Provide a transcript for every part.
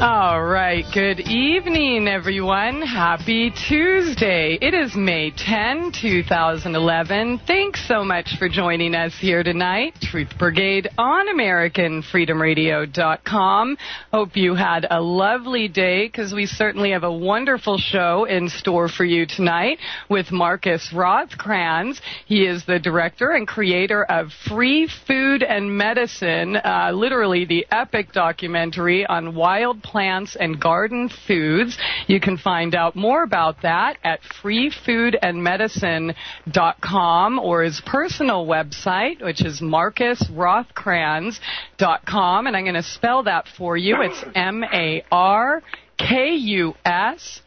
All right. Good evening, everyone. Happy Tuesday. It is May 10, 2011. Thanks so much for joining us here tonight. Truth Brigade on AmericanFreedomRadio.com. Hope you had a lovely day, because we certainly have a wonderful show in store for you tonight with Markus Rothkranz. He is the director and creator of Free Food and Medicine, literally the epic documentary on wild plants and garden foods. You can find out more about that at freefoodandmedicine.com or his personal website, which is markusrothkranz.com. And I'm going to spell that for you. It's MarkusRothkranz.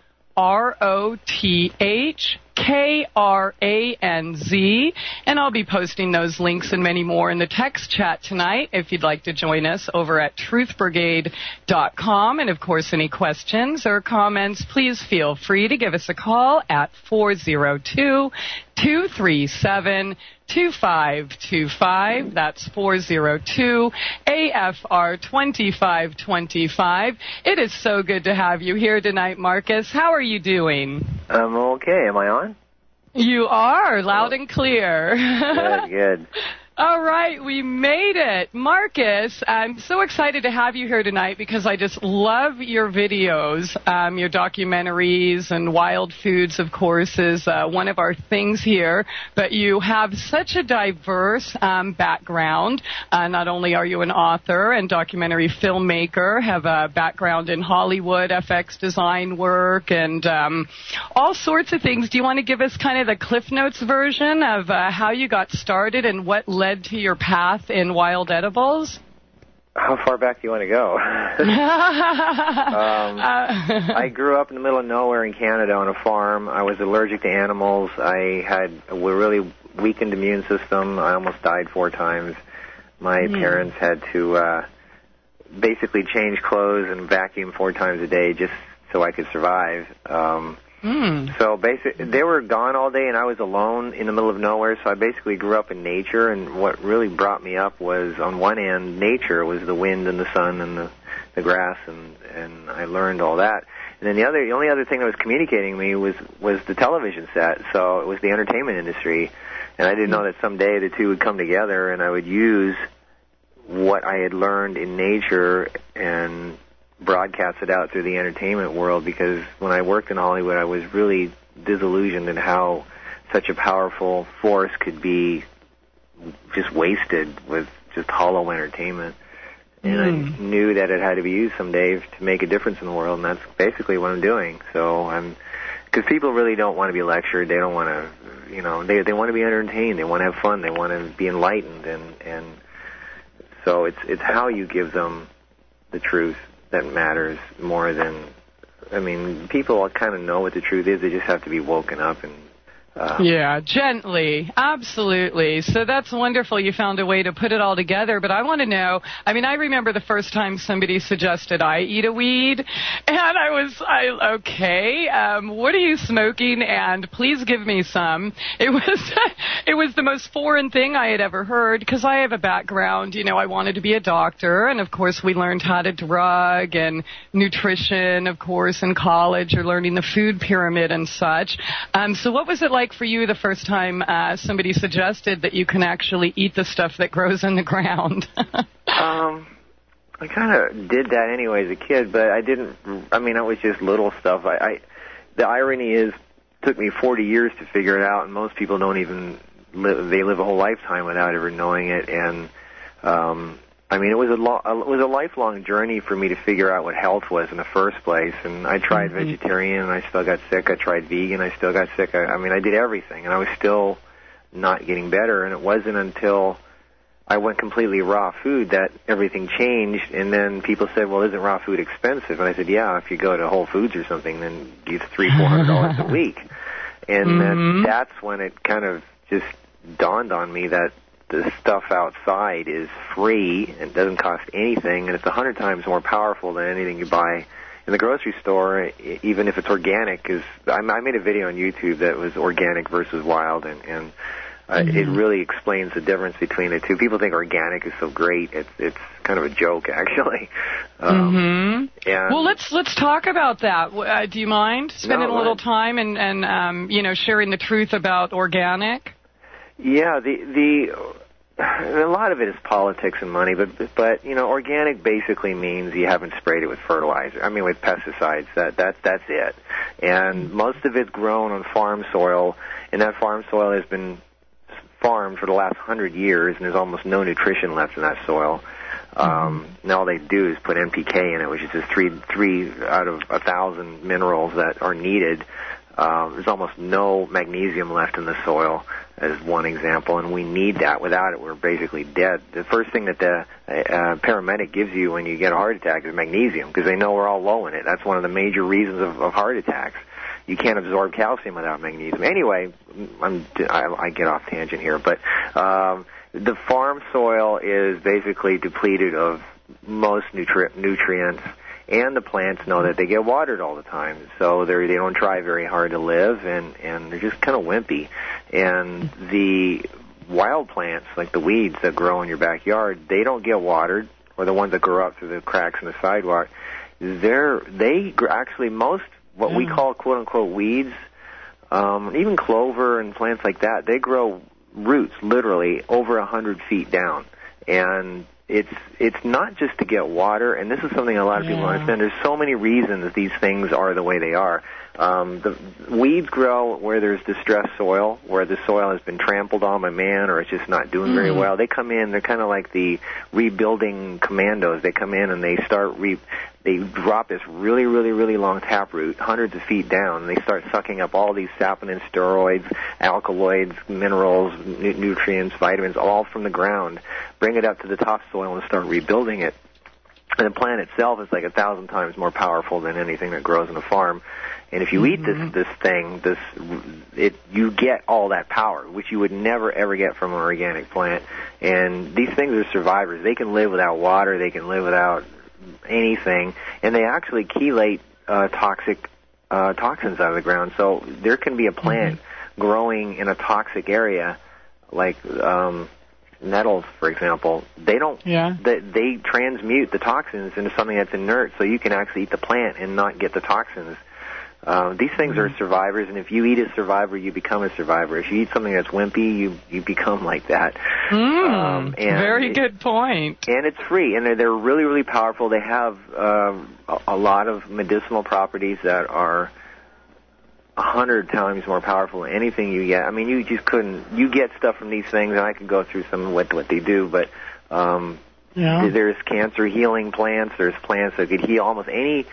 And I'll be posting those links and many more in the text chat tonight if you'd like to join us over at truthbrigade.com. And, of course, any questions or comments, please feel free to give us a call at 402-237-2525. That's 402-AFR-2525. It is so good to have you here tonight, Markus. How are you doing? I'm okay. Am I on? You are, loud and clear. Good. All right, we made it. Markus, I'm so excited to have you here tonight because I just love your videos. Your documentaries and wild foods, of course, is one of our things here. But you have such a diverse background. Not only are you an author and documentary filmmaker, have a background in Hollywood, FX design work, and all sorts of things. Do you want to give us kind of the Cliff Notes version of how you got started and what led to your path in wild edibles? How far back do you want to go? I grew up in the middle of nowhere in Canada on a farm. I was allergic to animals. I had a really weakened immune system. I almost died 4 times. My parents had to basically change clothes and vacuum 4 times a day just so I could survive. So basically, they were gone all day, and I was alone in the middle of nowhere, so I basically grew up in nature, and what really brought me up was, on one end, nature was the wind and the sun and the grass, and I learned all that. And then the only other thing that was communicating me was the television set, so it was the entertainment industry, and I didn't know that someday the two would come together, and I would use what I had learned in nature and broadcast it out through the entertainment world, because when I worked in Hollywood, I was really disillusioned in how such a powerful force could be just wasted with just hollow entertainment. And I knew that it had to be used someday to make a difference in the world, and that's basically what I'm doing. So because people really don't want to be lectured, they don't want to, they want to be entertained, they want to have fun, they want to be enlightened, and so it's how you give them the truth that matters more than, people kind of know what the truth is. They just have to be woken up and yeah, gently. Absolutely. So that's wonderful. You found a way to put it all together. But I want to know, I remember the first time somebody suggested I eat a weed, and okay, what are you smoking? And please give me some. It was the most foreign thing I had ever heard, because I have a background, I wanted to be a doctor, and of course we learned how to drug and nutrition, of course, in college, or learning the food pyramid and such. So what was it like for you the first time somebody suggested that you can actually eat the stuff that grows in the ground? I kind of did that anyway as a kid, but I didn't. It was just little stuff. The irony is, it took me 40 years to figure it out, and most people don't even live. They live a whole lifetime without ever knowing it. And it was a lifelong journey for me to figure out what health was in the first place. And I tried vegetarian, and I still got sick. I tried vegan, I still got sick. I did everything, and I was still not getting better. And it wasn't until I went completely raw food that everything changed. And then people said, well, isn't raw food expensive? And I said, yeah, if you go to Whole Foods or something, then it's $300-400 a week. And then that's when it kind of just dawned on me that the stuff outside is free and doesn't cost anything, and it's 100 times more powerful than anything you buy in the grocery store, even if it's organic. I made a video on YouTube that was organic versus wild, and It really explains the difference between the two. People think organic is so great. It's kind of a joke, actually. And well, let's talk about that. Do you mind spending a little time and sharing the truth about organic? Yeah, a lot of it is politics and money, but organic basically means you haven't sprayed it with fertilizer. I mean, with pesticides. That's it. And most of it's grown on farm soil, and that farm soil has been farmed for the last 100 years, and there's almost no nutrition left in that soil. And all they do is put NPK in it, which is just three out of 1,000 minerals that are needed. There's almost no magnesium left in the soil, as one example, and we need that. Without it, we're basically dead. The first thing that the paramedic gives you when you get a heart attack is magnesium, because they know we're all low in it. That's one of the major reasons of heart attacks. You can't absorb calcium without magnesium. Anyway, I get off tangent here, but the farm soil is basically depleted of most nutrients, and the plants know that they get watered all the time, so they don't try very hard to live, and they're just kind of wimpy. And the wild plants, like the weeds that grow in your backyard, they don't get watered, or the ones that grow up through the cracks in the sidewalk. Most what we call quote-unquote weeds, even clover and plants like that, they grow roots literally over 100 feet down. And it's not just to get water, and this is something a lot of people don't understand. There's so many reasons these things are the way they are. The weeds grow where there's distressed soil, where the soil has been trampled on by man, or it's just not doing very well. They come in, they're kind of like the rebuilding commandos. They come in and they start they drop this really, really, really long taproot, hundreds of feet down, and they start sucking up all these saponins, steroids, alkaloids, minerals, nutrients, vitamins, all from the ground, bring it up to the topsoil and start rebuilding it. And the plant itself is like 1,000 times more powerful than anything that grows in a farm. And if you eat this thing, you get all that power, which you would never, ever get from an organic plant. And these things are survivors. They can live without water. They can live without anything. And they actually chelate toxins out of the ground. So there can be a plant growing in a toxic area, like nettles, for example. They don't. They transmute the toxins into something that's inert, so you can actually eat the plant and not get the toxins. These things are survivors, and if you eat a survivor, you become a survivor. If you eat something that's wimpy, you become like that. Very good point. And it's free, and they're really, really powerful. They have a lot of medicinal properties that are 100 times more powerful than anything you get. I mean, you just couldn't. You get stuff from these things, and I could go through some of what they do, but there's cancer healing plants. There's plants that could heal almost any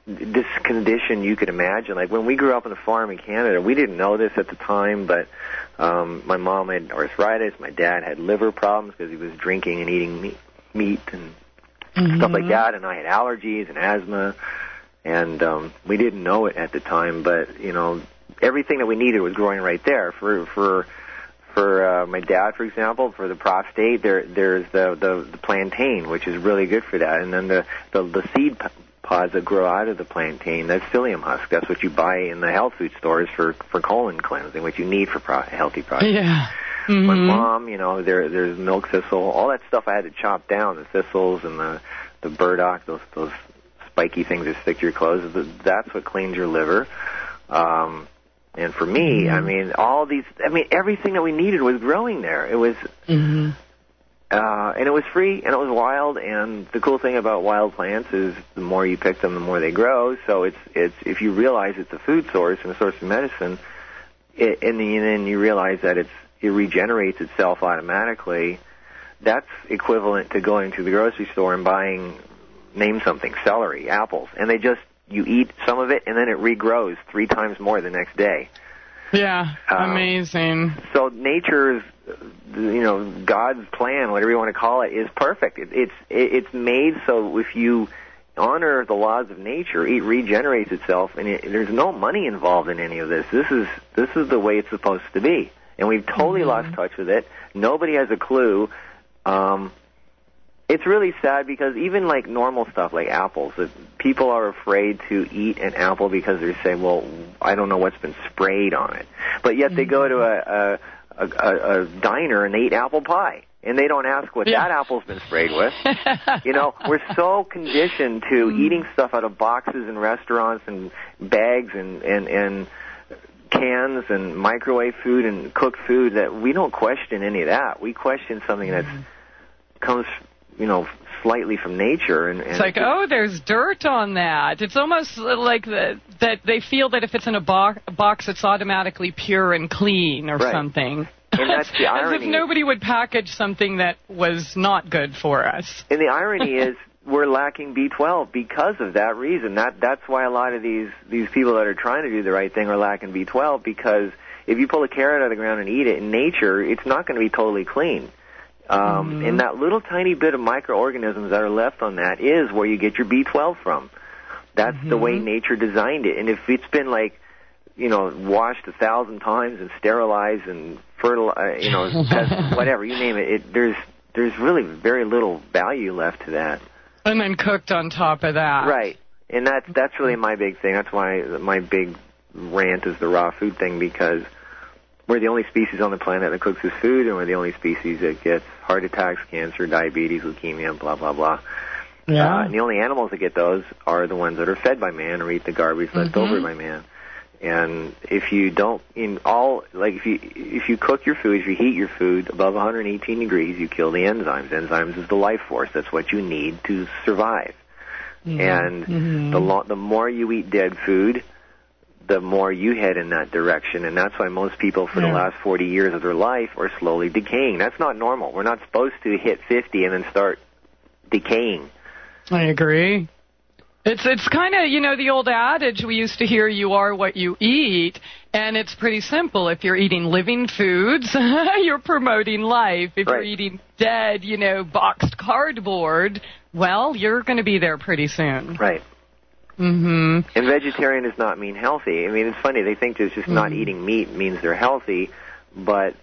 this condition you could imagine. Like when we grew up on a farm in Canada, we didn't know this at the time, but my mom had arthritis, my dad had liver problems because he was drinking and eating meat and stuff like that, and I had allergies and asthma, and we didn't know it at the time, but everything that we needed was growing right there. For my dad, for example, for the prostate, there's the plantain, which is really good for that, and then the seed pods that grow out of the plantain, that's psyllium husk. That's what you buy in the health food stores for colon cleansing, what you need for healthy products. Yeah. My mom, there's milk thistle, all that stuff I had to chop down, the thistles and the burdock, those spiky things that stick to your clothes. That's what cleans your liver. And for me, everything that we needed was growing there. It was, and it was free, and it was wild, and the cool thing about wild plants is the more you pick them, the more they grow. So it's if you realize it's a food source and a source of medicine, and then you realize that it regenerates itself automatically, that's equivalent to going to the grocery store and buying, name something, celery, apples, and you eat some of it, and then it regrows 3 times more the next day. Yeah, amazing. So nature's, God's plan, whatever you want to call it, is perfect. It's made so if you honor the laws of nature, it regenerates itself, and there's no money involved in any of this. This is the way it's supposed to be, and we've totally lost touch with it. Nobody has a clue. It's really sad because even like normal stuff like apples, people are afraid to eat an apple because they say, well, I don't know what's been sprayed on it. But yet they go to a diner and they eat apple pie. And they don't ask what that apple's been sprayed with. You know, we're so conditioned to eating stuff out of boxes in restaurants and bags and cans and microwave food and cooked food that we don't question any of that. We question something that comes, you know, slightly from nature. And it's like, there's dirt on that. It's almost like that they feel that if it's in a box, it's automatically pure and clean or something. And that's the irony. As if nobody would package something that was not good for us. And the irony is we're lacking B12 because of that reason. That's why a lot of these people that are trying to do the right thing are lacking B12, because if you pull a carrot out of the ground and eat it in nature, it's not going to be totally clean. And that little tiny bit of microorganisms that are left on that is where you get your B12 from. That's the way nature designed it. And if it's been like, you know, washed 1,000 times and sterilized and fertilized, you know, whatever, you name it, there's really very little value left to that. And then cooked on top of that. Right. And that's really my big thing. That's why my big rant is the raw food thing, because we're the only species on the planet that cooks this food, and we're the only species that gets heart attacks, cancer, diabetes, leukemia, blah, blah, blah. Yeah. And the only animals that get those are the ones that are fed by man or eat the garbage left over by man. And if you don't, if you cook your food, if you heat your food above 118 degrees, you kill the enzymes. Enzymes is the life force. That's what you need to survive. And the more you eat dead food, the more you head in that direction. And that's why most people for the last 40 years of their life are slowly decaying. That's not normal. We're not supposed to hit 50 and then start decaying. I agree. It's kind of, you know, the old adage we used to hear, you are what you eat, and it's pretty simple. If you're eating living foods, you're promoting life. If you're eating dead, you know, boxed cardboard, well, you're going to be there pretty soon. Right. And vegetarian does not mean healthy. I mean, it's funny, they think that just not eating meat means they're healthy, but,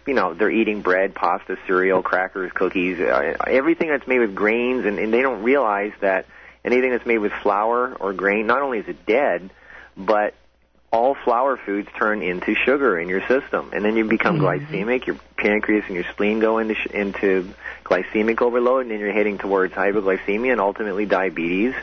you know, they're eating bread, pasta, cereal, crackers, cookies, everything that's made with grains, and they don't realize that anything that's made with flour or grain, not only is it dead, but all flour foods turn into sugar in your system. And then you become glycemic. Your pancreas and your spleen go into glycemic overload, and then you're heading towards hypoglycemia and ultimately diabetes.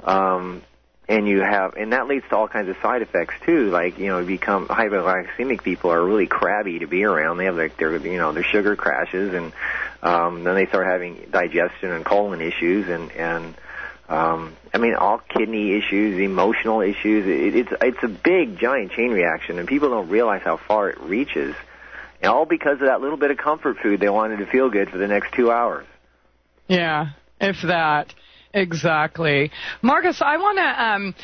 And that leads to all kinds of side effects too. Like, you know, become hypoglycemic people are really crabby to be around. They have like their sugar crashes, and then they start having digestion and colon issues, and I mean, all kidney issues, emotional issues. It's a big, giant chain reaction, and people don't realize how far it reaches. And all because of that little bit of comfort food they wanted to feel good for the next 2 hours. Yeah, if that. Exactly. Markus, I want to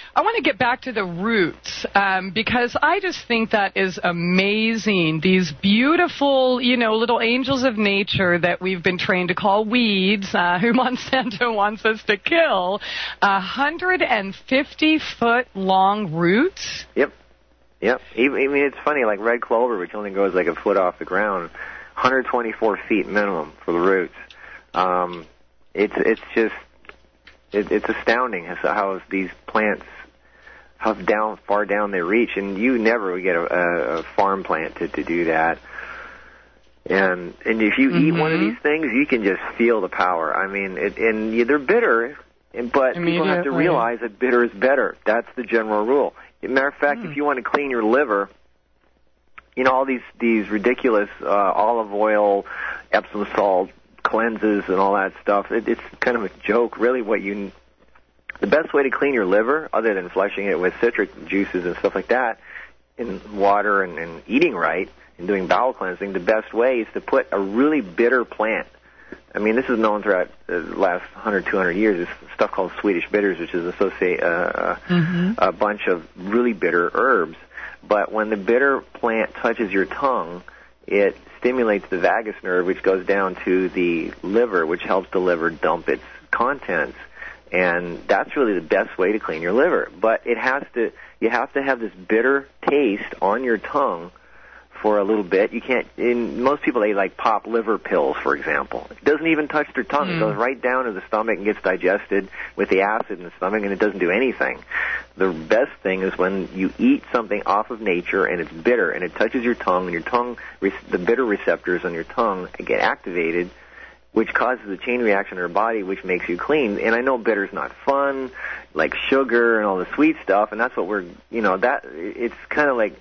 get back to the roots, because I just think that is amazing. These beautiful, you know, little angels of nature that we've been trained to call weeds, who Monsanto wants us to kill, 150-foot long roots. Yep. I mean, it's funny, like red clover, which only goes like a foot off the ground, 124 feet minimum for the roots. It's astounding how these plants, how far down they reach, and you never would get a farm plant to do that. And if you eat one of these things, you can just feel the power. I mean, they're bitter, but people have to realize that bitter is better. That's the general rule. As a matter of fact, if you want to clean your liver, you know, all these ridiculous olive oil, Epsom salt cleanses and all that stuff, it's kind of a joke. Really, the best way to clean your liver, other than flushing it with citric juices and stuff like that, in water and eating right and doing bowel cleansing, the best way is to put a really bitter plant. I mean, this is known throughout the last 100, 200 years. It's stuff called Swedish bitters, which is a bunch of really bitter herbs. But when the bitter plant touches your tongue, it stimulates the vagus nerve, which goes down to the liver, which helps the liver dump its contents. And that's really the best way to clean your liver. But you have to have this bitter taste on your tongue for a little bit. You can't, most people, they like pop liver pills, for example. It doesn't even touch their tongue. It goes right down to the stomach and gets digested with the acid in the stomach, and it doesn't do anything. the best thing is when you eat something off of nature and it's bitter and it touches your tongue, and your tongue, the bitter receptors on your tongue get activated, which causes a chain reaction in our body, which makes you clean. And I know bitter's not fun, like sugar and all the sweet stuff, and that's what we're, that it's kind of like,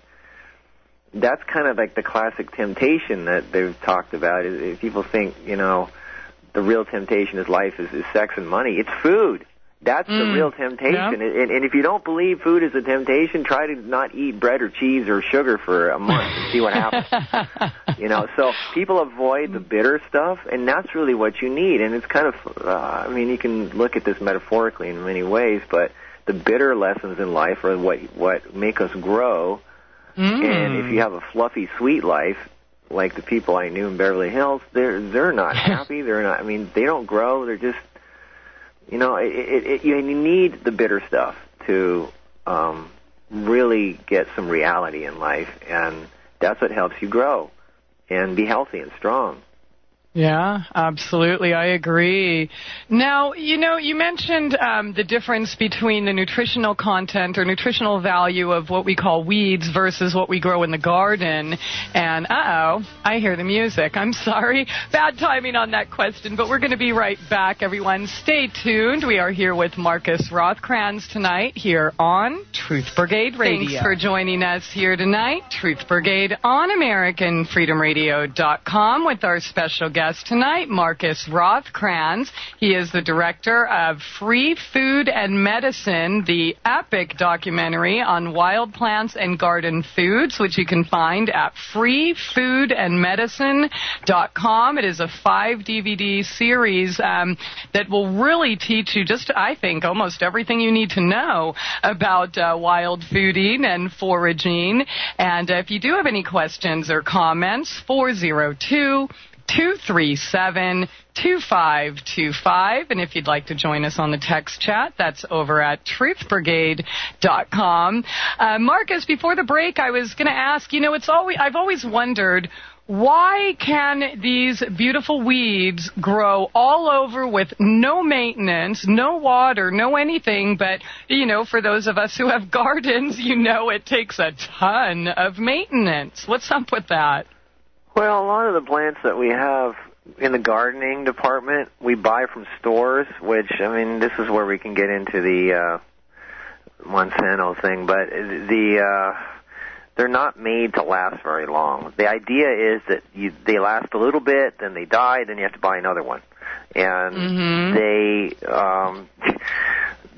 that's kind of like the classic temptation that they've talked about. Is people think, the real temptation is life is sex and money. It's food. That's the real temptation. Yeah. And if you don't believe food is a temptation, try to not eat bread or cheese or sugar for a month and see what happens. So people avoid the bitter stuff, and that's really what you need. And it's kind of, you can look at this metaphorically in many ways, but the bitter lessons in life are what make us grow. And if you have a fluffy, sweet life, like the people I knew in Beverly Hills, they're not happy. They're not. They don't grow. They're just, you need the bitter stuff to really get some reality in life, and that's what helps you grow and be healthy and strong. Yeah, absolutely. I agree. Now, you mentioned the difference between the nutritional content or nutritional value of what we call weeds versus what we grow in the garden. And, I hear the music. I'm sorry. Bad timing on that question, but we're going to be right back, everyone. Stay tuned. We are here with Markus Rothkranz tonight here on Truth Brigade Radio. Thanks for joining us here tonight. Truth Brigade on AmericanFreedomRadio.com with our special guest tonight, Markus Rothkranz. He is the director of Free Food and Medicine, the epic documentary on wild plants and garden foods, which you can find at freefoodandmedicine.com. It is a 5-DVD series that will really teach you I think, almost everything you need to know about wild fooding and foraging. And if you do have any questions or comments, 402-237-2525. And if you'd like to join us on the text chat, that's over at truthbrigade.com. Markus, before the break, I was going to ask, I've always wondered, why can these beautiful weeds grow all over with no maintenance, no water, no anything, but, for those of us who have gardens, it takes a ton of maintenance. What's up with that? Well, a lot of the plants that we have in the gardening department, we buy from stores, which, this is where we can get into the Monsanto thing, but they're not made to last very long. The idea is that they last a little bit, then they die, then you have to buy another one. And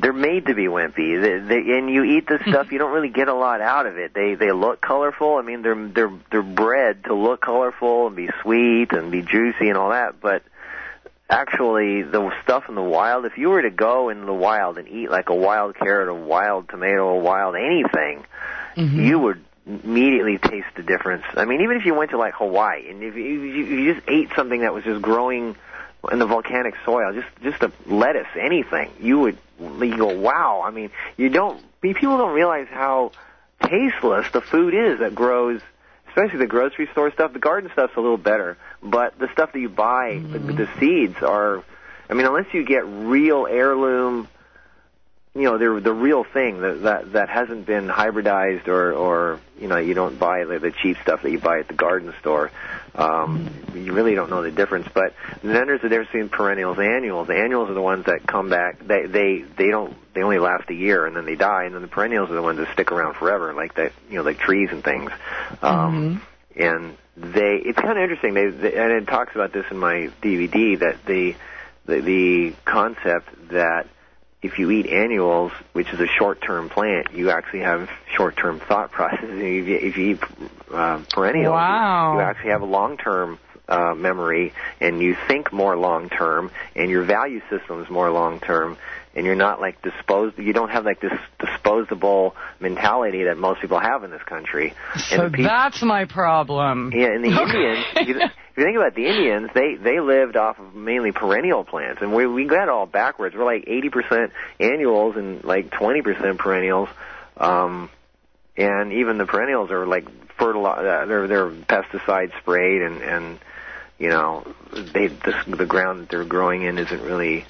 they're made to be wimpy. And you eat this stuff, you don't really get a lot out of it. They look colorful. They're bred to look colorful and be sweet and be juicy and all that. But actually, the stuff in the wild, if you were to go in the wild and eat like a wild carrot, a wild tomato, a wild anything, you would immediately taste the difference. Even if you went to like Hawaii and if you just ate something that was just growing in the volcanic soil, just a lettuce, anything, you go, wow. People don't realize how tasteless the food is that grows, especially the grocery store stuff. The garden stuff's a little better, but the stuff that you buy, the seeds are, unless you get real heirloom, they're the real thing that hasn't been hybridized or you don't buy the cheap stuff that you buy at the garden store. You really don't know the difference. But then there's the difference between perennials and annuals. The annuals are the ones that come back. They only last a year and then they die, and then the perennials are the ones that stick around forever, like like trees and things. And it's kind of interesting. And it talks about this in my DVD, that the concept that if you eat annuals, which is a short-term plant, you actually have short-term thought processes. If you eat perennials, you actually have a long-term memory, and you think more long-term, and your value system is more long-term, and you're not like you don't have like this disposable mentality that most people have in this country. So that's my problem. Yeah, and the Indians, if you think about the Indians, they lived off of mainly perennial plants, and we got it all backwards. We're like 80% annuals and like 20% perennials, and even the perennials are like they're pesticide sprayed, and the ground that they're growing in isn't really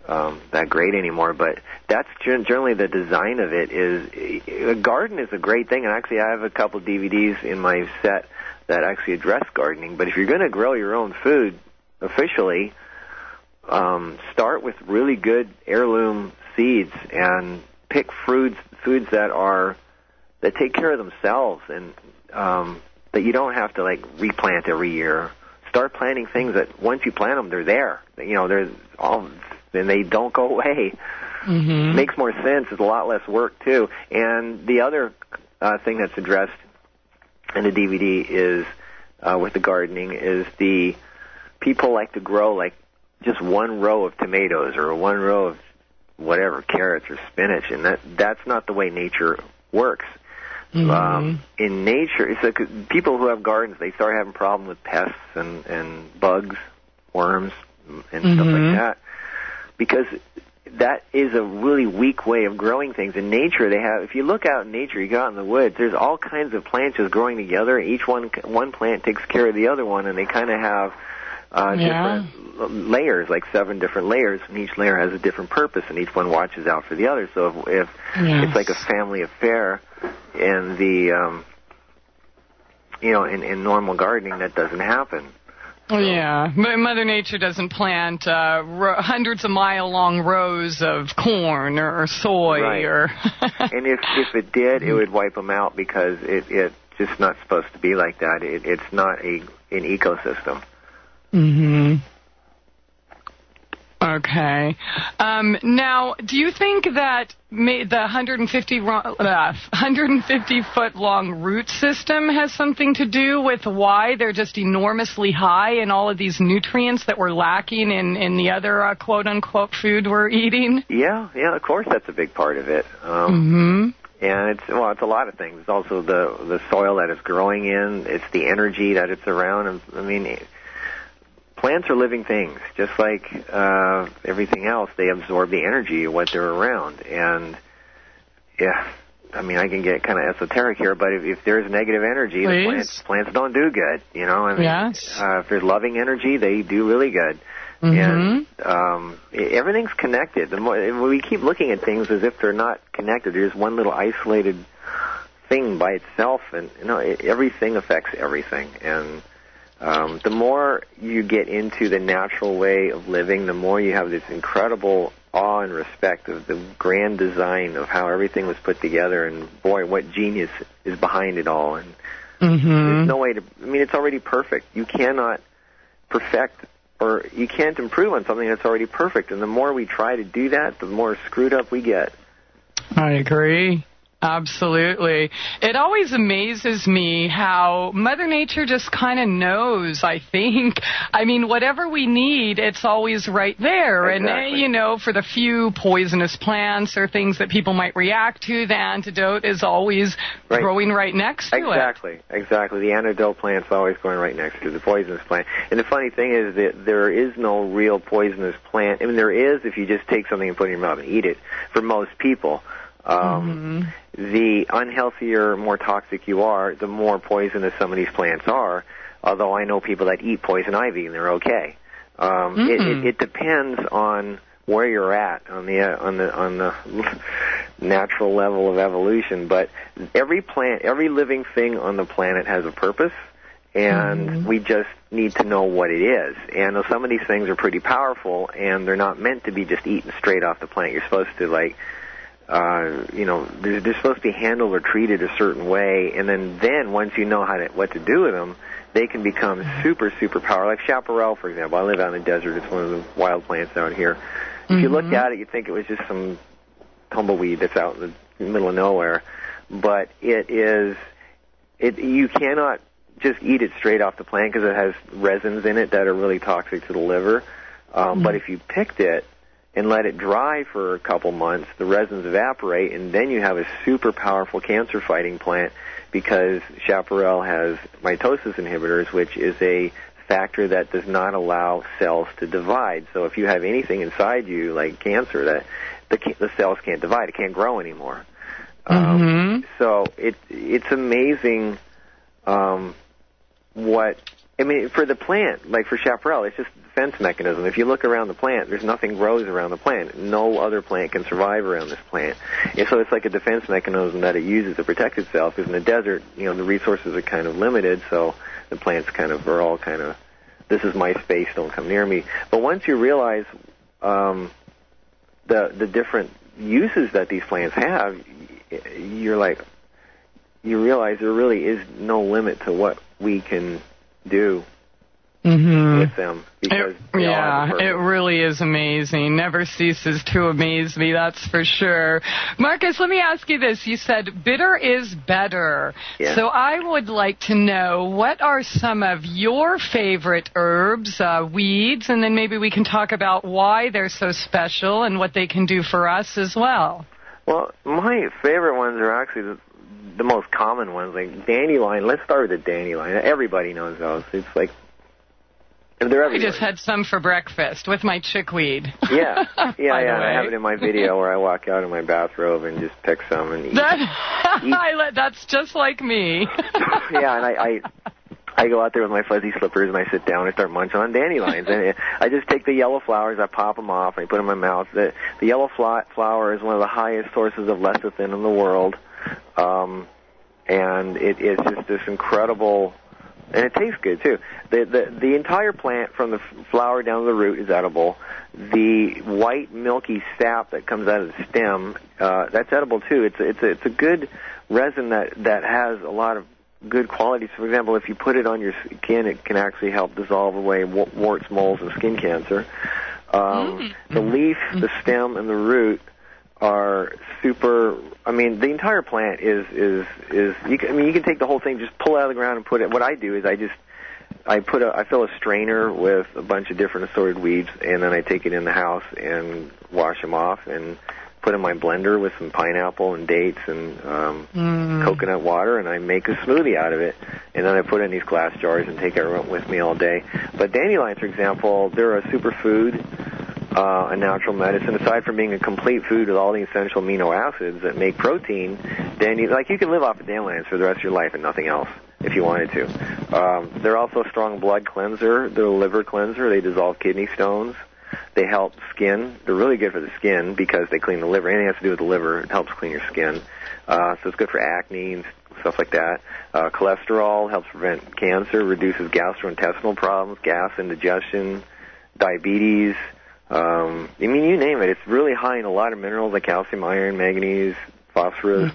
that great anymore. But that's generally the design of it. Is a garden is a great thing, and actually I have a couple DVDs in my set that actually address gardening. But if you're going to grow your own food officially, start with really good heirloom seeds and pick foods that take care of themselves, and that you don't have to like replant every year. Start planting things that once you plant them, they're there. They're all, and they don't go away. Mm-hmm. Makes more sense. It's a lot less work too. And the other thing that's addressed in the DVD is with the gardening is the people like to grow like just one row of tomatoes or one row of whatever, carrots or spinach, and that's not the way nature works. Mm-hmm. In nature, it's like people who have gardens, they start having problems with pests and bugs, worms, and stuff like that, because that is a really weak way of growing things. In nature, if you look out in nature, you go out in the woods, there's all kinds of plants just growing together. Each one plant takes care of the other one, and they kind of have different layers, like 7 different layers, and each layer has a different purpose, and each one watches out for the other. So if it's like a family affair, and the in normal gardening that doesn't happen. So. Yeah, Mother Nature doesn't plant hundreds of mile-long rows of corn or soy, right. And if it did, it would wipe them out, because it's just not supposed to be like that. It's not an ecosystem. Mm-hmm. Okay. Now, do you think that the 150-foot-long root system has something to do with why they're just enormously high in all of these nutrients that we're lacking in the other quote-unquote food we're eating? Yeah, of course that's a big part of it. And it's a lot of things. It's also the soil that it's growing in. It's the energy that it's around. I mean, plants are living things, just like everything else. They absorb the energy of what they're around. And, I mean, I can get kind of esoteric here, but if there's negative energy, the plants don't do good, I mean, yes. If there's loving energy, they do really good. And everything's connected. The more we keep looking at things as if they're not connected, there's one little isolated thing by itself, and, everything affects everything. And the more you get into the natural way of living, the more you have this incredible awe and respect of the grand design of how everything was put together, and boy, what genius is behind it all. And there's no way to, it's already perfect. You cannot perfect, or you can't improve on something that's already perfect. And the more we try to do that, the more screwed up we get. I agree. Absolutely. It always amazes me how Mother Nature just kind of knows, I think. I mean, whatever we need, it's always right there. Exactly. And, for the few poisonous plants or things that people might react to, the antidote is always growing right next to it. Exactly. The antidote plant's always going right next to the poisonous plant. And the funny thing is that there is no real poisonous plant. I mean, there is if you just take something and put it in your mouth and eat it, for most people. The unhealthier, more toxic you are, the more poisonous some of these plants are. Although I know people that eat poison ivy and they're okay. It depends on where you're at on the natural level of evolution. But every plant, every living thing on the planet has a purpose, and we just need to know what it is. And some of these things are pretty powerful, and they're not meant to be just eaten straight off the plant. You're supposed to they're supposed to be handled or treated a certain way, and then once you know what to do with them, they can become super, super powerful. Like chaparral, for example. I live out in the desert. It's one of the wild plants out here. If you looked at it, you'd think it was just some tumbleweed that's out in the middle of nowhere. But you cannot just eat it straight off the plant because it has resins in it that are really toxic to the liver. But if you picked it and let it dry for a couple months, the resins evaporate, and then you have a super powerful cancer-fighting plant, because chaparral has mitosis inhibitors, which is a factor that does not allow cells to divide. So if you have anything inside you, like cancer, that the cells can't divide, it can't grow anymore. So it's amazing and I mean, for the plant, like for chaparral, it's just a defense mechanism. If you look around the plant, there's nothing grows around the plant. No other plant can survive around this plant. And so it's like a defense mechanism that it uses to protect itself, because in the desert, the resources are kind of limited, so the plants are all kind of, this is my space, don't come near me. But once you realize the different uses that these plants have, you realize there really is no limit to what we can do with them. Because it really is amazing. Never ceases to amaze me, that's for sure. Markus, let me ask you this. You said bitter is better. Yeah. So I would like to know, what are some of your favorite herbs, weeds, and then maybe we can talk about why they're so special and what they can do for us as well. Well, my favorite ones are actually the most common ones, like dandelion. Let's start with the dandelion. Everybody knows those. It's like, they're everywhere. I just had some for breakfast with my chickweed. Yeah. I have it in my video where I walk out in my bathrobe and just pick some and eat. That's just like me. Yeah, and I go out there with my fuzzy slippers and I sit down and start munching on dandelions. And I just take the yellow flowers, I pop them off, and I put them in my mouth. The yellow flower is one of the highest sources of lecithin in the world. And it's just this incredible, and it tastes good too. The entire plant, from the flower down to the root, is edible. The white milky sap that comes out of the stem, that's edible too. It's a good resin that has a lot of good qualities. For example, if you put it on your skin, it can actually help dissolve away warts, moles, and skin cancer. The leaf, the stem, and the root are super. I mean, the entire plant is you can take the whole thing, just pull it out of the ground and put it. What I do is I fill a strainer with a bunch of different assorted weeds, and then I take it in the house and wash them off and put in my blender with some pineapple and dates and coconut water, and I make a smoothie out of it. And then I put it in these glass jars and take it with me all day. But dandelions, for example, they're a superfood. A natural medicine. Aside from being a complete food with all the essential amino acids that make protein, you can live off of dandelions for the rest of your life and nothing else if you wanted to. They're also a strong blood cleanser. They're a liver cleanser. They dissolve kidney stones. They help skin. They're really good for the skin because they clean the liver. Anything that has to do with the liver, it helps clean your skin. So it's good for acne and stuff like that. Cholesterol helps prevent cancer, reduces gastrointestinal problems, gas, indigestion, diabetes. You name it. It's really high in a lot of minerals like calcium, iron, manganese, phosphorus,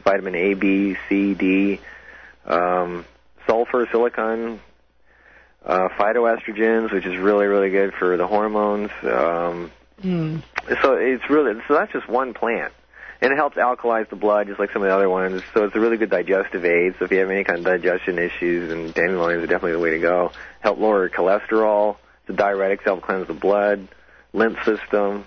vitamin A, B, C, D, sulfur, silicon, phytoestrogens, which is really, really good for the hormones. So that's just one plant. And it helps alkalize the blood, just like some of the other ones. So it's a really good digestive aid. So if you have any kind of digestion issues, then dandelions are definitely the way to go. Help lower cholesterol. The diuretics help cleanse the blood. Lymph system.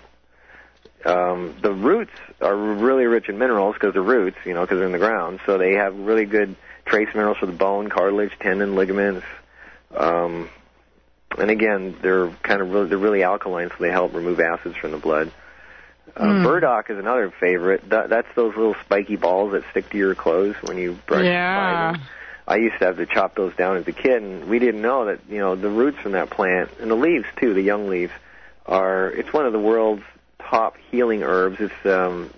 The roots are really rich in minerals because they're roots, because they're in the ground. So they have really good trace minerals for the bone, cartilage, tendon, ligaments. And again, they're really alkaline, so they help remove acids from the blood. Burdock is another favorite. That's those little spiky balls that stick to your clothes when you brush by them. I used to have to chop those down as a kid, and we didn't know that, the roots from that plant, and the leaves too, the young leaves, it's one of the world's top healing herbs. It's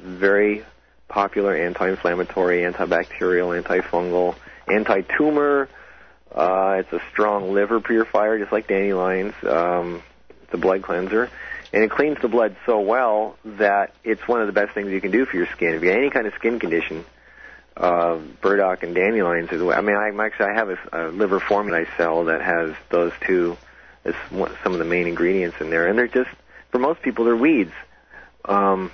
very popular anti-inflammatory, antibacterial, antifungal, anti-tumor. It's a strong liver purifier, just like dandelions. It's a blood cleanser. And it cleans the blood so well that it's one of the best things you can do for your skin. If you have any kind of skin condition, burdock and dandelions is. I have a liver formula I sell that has those two as some of the main ingredients in there, and they're just, for most people, they're weeds, but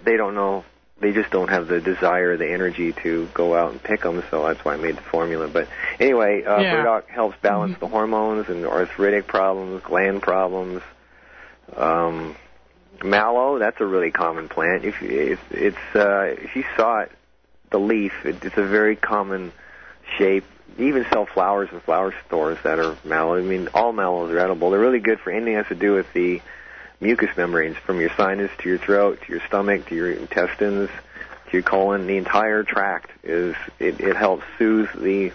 they don't know. They just don't have the desire, the energy to go out and pick them. So that's why I made the formula. But anyway, burdock helps balance the hormones and arthritic problems, gland problems. Mallow, that's a really common plant. If you saw it, the leaf, it's a very common shape. You even sell flowers in flower stores that are mallow. All mallows are edible. They're really good for anything that has to do with the mucous membranes, from your sinus to your throat to your stomach to your intestines to your colon. The entire tract it helps soothe the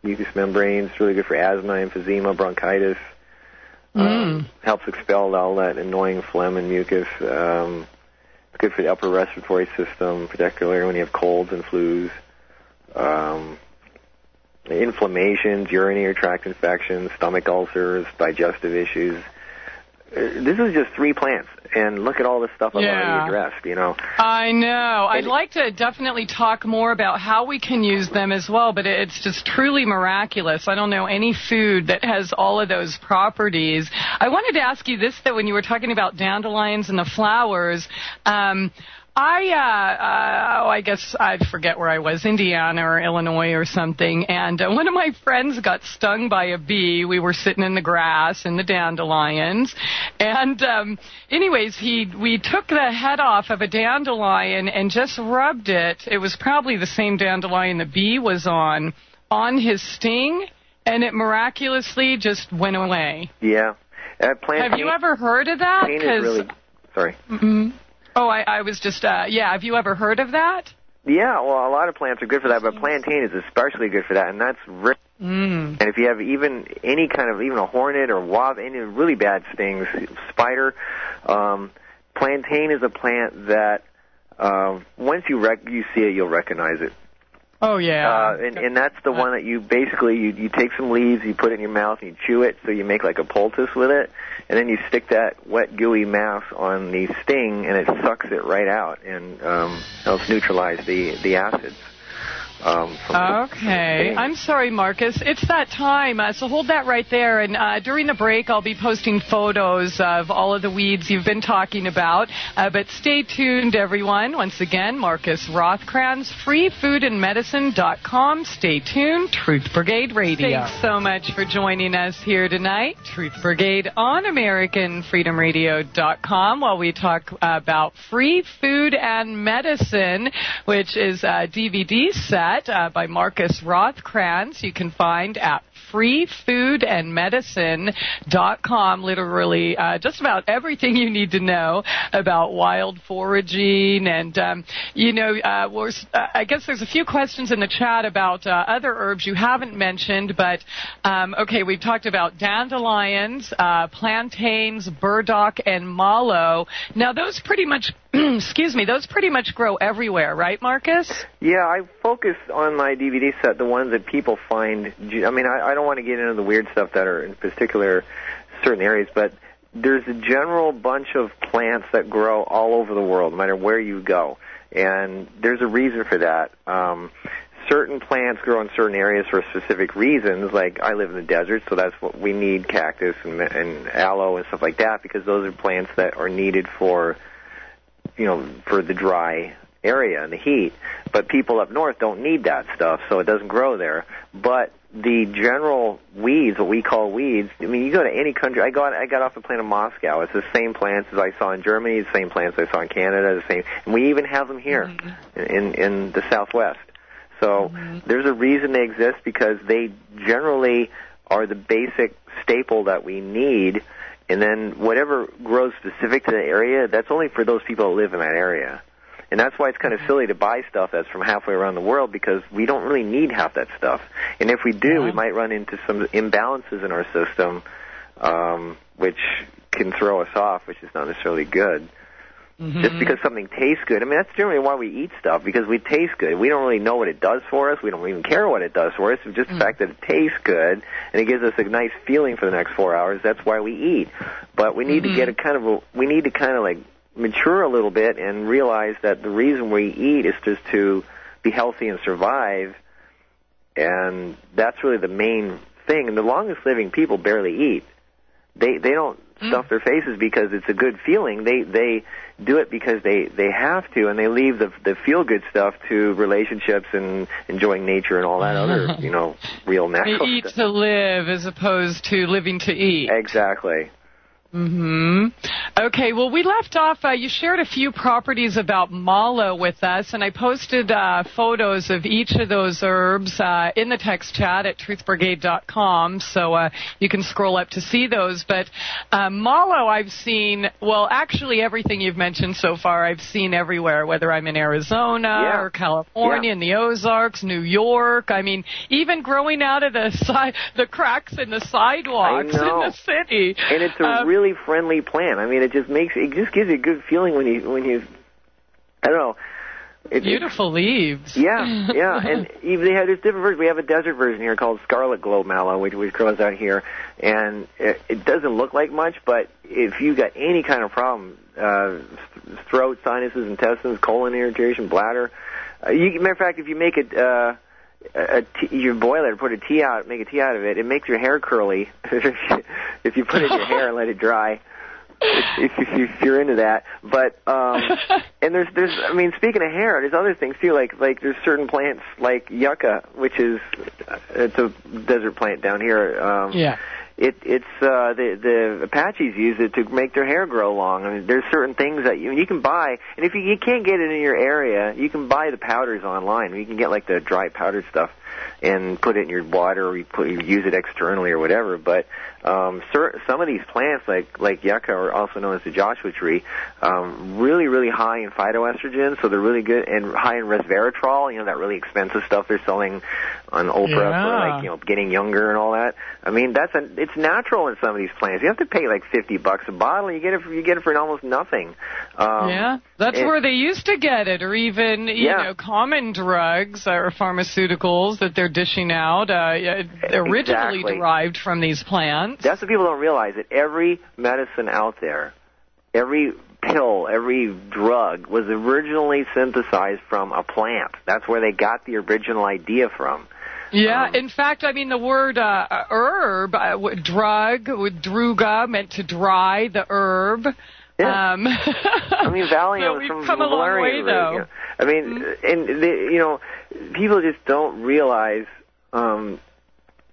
mucous membranes. It's really good for asthma, emphysema, bronchitis. Helps expel all that annoying phlegm and mucus. It's good for the upper respiratory system, particularly when you have colds and flus. Inflammations, urinary tract infections, stomach ulcers, digestive issues. This is just 3 plants, and look at all the stuff I've already addressed, you know. I know. I'd like to definitely talk more about how we can use them as well, but it's just truly miraculous. I don't know any food that has all of those properties. I wanted to ask you this, though, when you were talking about dandelions and the flowers. I guess I forget where I was, Indiana or Illinois or something, and one of my friends got stung by a bee. We were sitting in the grass in the dandelions, and anyways, we took the head off of a dandelion and just rubbed it. It was probably the same dandelion the bee was on his sting, and it miraculously just went away. Yeah. Have you ever heard of that? Sorry. Mm-hmm. Oh, I was just, have you ever heard of that? Yeah, well, a lot of plants are good for that, but plantain is especially good for that, and that's really... And if you have even any kind of, even a hornet or wasp, any really bad stings, spider, plantain is a plant that once you see it, you'll recognize it. Oh, yeah. And that's the one that you basically, you take some leaves, you put it in your mouth, and you chew it, so you make like a poultice with it, and then you stick that wet, gooey mass on the sting, and it sucks it right out, and helps neutralize the acids. Okay. I'm sorry, Marcus. It's that time, so hold that right there. And during the break, I'll be posting photos of all of the weeds you've been talking about. But stay tuned, everyone. Once again, Markus Rothkranz, freefoodandmedicine.com. Stay tuned. Truth Brigade Radio. Thanks so much for joining us here tonight. Truth Brigade on AmericanFreedomRadio.com, while we talk about free food and medicine, which is a DVD set by Markus Rothkranz. You can find at freefoodandmedicine.com, literally just about everything you need to know about wild foraging. And, I guess there's a few questions in the chat about other herbs you haven't mentioned, but, okay, we've talked about dandelions, plantains, burdock, and mallow. Now, those pretty much, those pretty much grow everywhere, right, Marcus? Yeah, I focus on my DVD set, the ones that people find. I mean, I don't want to get into the weird stuff that are in particular certain areas, but there's a general bunch of plants that grow all over the world, no matter where you go. And there's a reason for that. Certain plants grow in certain areas for specific reasons. Like, I live in the desert, so that's what we need, cactus and aloe and stuff like that, because those are plants that are needed for the dry area and the heat. But people up north don't need that stuff, so it doesn't grow there. But the general weeds, what we call weeds, I mean, you go to any country. I got off the plane in Moscow. It's the same plants as I saw in Germany, the same plants I saw in Canada, the same, and we even have them here in the Southwest. So there's a reason they exist, because they generally are the basic staple that we need. And then whatever grows specific to the area, that's only for those people who live in that area. And that's why it's kind of silly to buy stuff that's from halfway around the world, because we don't really need half that stuff. And if we do, we might run into some imbalances in our system, which can throw us off, which is not necessarily good. Just because something tastes good. I mean, that's generally why we eat stuff, because we taste good. We don't really know what it does for us. We don't even care what it does for us. It's just the fact that it tastes good and it gives us a nice feeling for the next 4 hours. That's why we eat. But we need to get like mature a little bit and realize that the reason we eat is just to be healthy and survive. And that's really the main thing. And the longest living people barely eat. They don't stuff their faces because it's a good feeling. They do it because they have to, and they leave the feel-good stuff to relationships and enjoying nature and all that other, real natural stuff. They eat stuff. to live as opposed to living to eat. Exactly. Mm-hmm. Okay, well, we left off, you shared a few properties about mallow with us, and I posted photos of each of those herbs in the text chat at truthbrigade.com, so you can scroll up to see those. But mallow I've seen, well, actually everything you've mentioned so far I've seen everywhere, whether I'm in Arizona or California, in the Ozarks, New York. I mean, even growing out of the cracks in the sidewalks in the city. And it's a really friendly plant. I mean, it just gives you a good feeling when you I don't know. Beautiful leaves. Yeah. And there's different versions. We have a desert version here called Scarlet Globe Mallow, which grows out here, and it doesn't look like much, but if you got any kind of problem, throat, sinuses, intestines, colon irritation, bladder, matter of fact, if you make it you boil it, put make a tea out of it. It makes your hair curly if you put it in your hair and let it dry. If you're into that, but and there's I mean, speaking of hair, there's other things too. Like there's certain plants like yucca, which it's a desert plant down here. It's the Apaches use it to make their hair grow long. I mean, there's certain things that you can buy, and if you can't get it in your area, you can buy the powders online. You can get like the dry powdered stuff and put it in your water, or you use it externally or whatever. But some of these plants, like yucca, or also known as the Joshua tree, really high in phytoestrogen, so they're really good, and high in resveratrol. You know, that really expensive stuff they're selling on Oprah for getting younger and all that. I mean, it's natural in some of these plants. You have to pay like $50 a bottle. You get it for almost nothing. That's where they used to get it, or even you know, common drugs or pharmaceuticals that they're dishing out. They're originally derived from these plants. That's what people don't realize, that every medicine out there, every pill, every drug was originally synthesized from a plant. That's where they got the original idea from. Yeah, in fact, I mean, the word herb, drug, druga, meant to dry the herb. Yeah. I mean, Valium so was from come a long way, though. You know? I mean, people just don't realize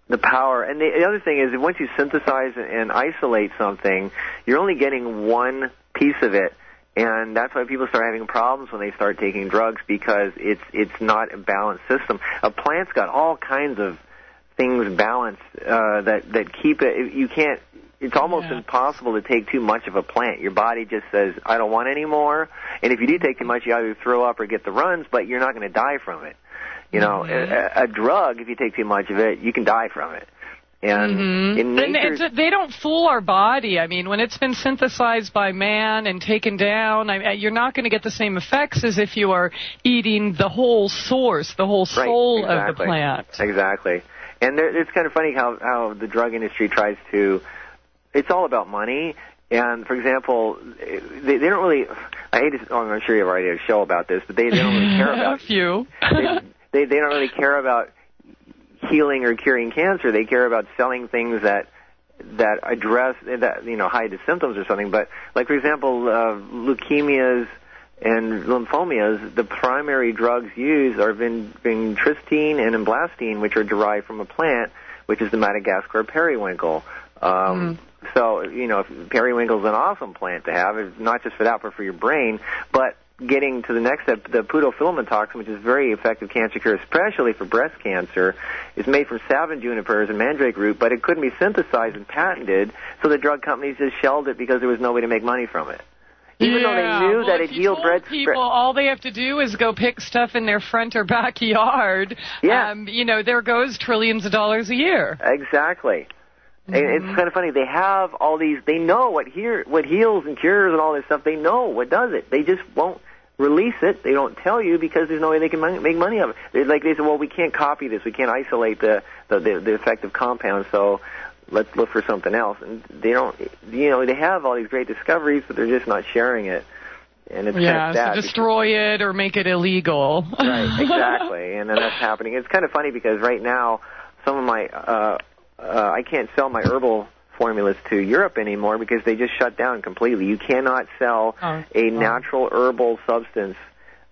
the power. And the other thing is that once you synthesize and isolate something, you're only getting one piece of it. And that's why people start having problems when they start taking drugs, because it's not a balanced system. A plant's got all kinds of things balanced that keep it. You can't. It's almost impossible to take too much of a plant. Your body just says, I don't want any more. And if you do take too much, you either throw up or get the runs, but you're not going to die from it. You know, a drug, if you take too much of it, you can die from it. And in nature, they don't fool our body. I mean, when it's been synthesized by man and taken down, you're not going to get the same effects as if you are eating the whole source, the whole soul of the plant. Exactly. And it's kind of funny how the drug industry tries to. It's all about money. And, for example, they don't really. I hate to. I'm sure you've already had a show about this, but they don't really care about. A few. They don't really care about healing or curing cancer. They care about selling things that address hide the symptoms or something. But like, for example, leukemias and lymphomas, the primary drugs used are vincristine and emblastine, which are derived from a plant, which is the Madagascar periwinkle. So, periwinkle is an awesome plant to have, it's not just for that, but for your brain. But getting to the next step, the pudofilament toxin, which is very effective cancer cure, especially for breast cancer, is made from savin junipers and mandrake root, but it couldn't be synthesized and patented, so the drug companies just shelved it because there was no way to make money from it. Even though they knew that it healed people, all they have to do is go pick stuff in their front or backyard. There goes trillions of dollars a year. Exactly. And it's kind of funny. They have all these. They know what heals and cures and all this stuff. They know what does it. They just won't release it. They don't tell you because there's no way they can make money of it. They say, well, we can't copy this. We can't isolate the effective compound. So let's look for something else. And they don't. They have all these great discoveries, but they're just not sharing it. And it's kind of sad. So destroy it or make it illegal. Right. Exactly. And then that's happening. It's kind of funny because right now some of my I can't sell my herbal formulas to Europe anymore because they just shut down completely. You cannot sell a natural herbal substance,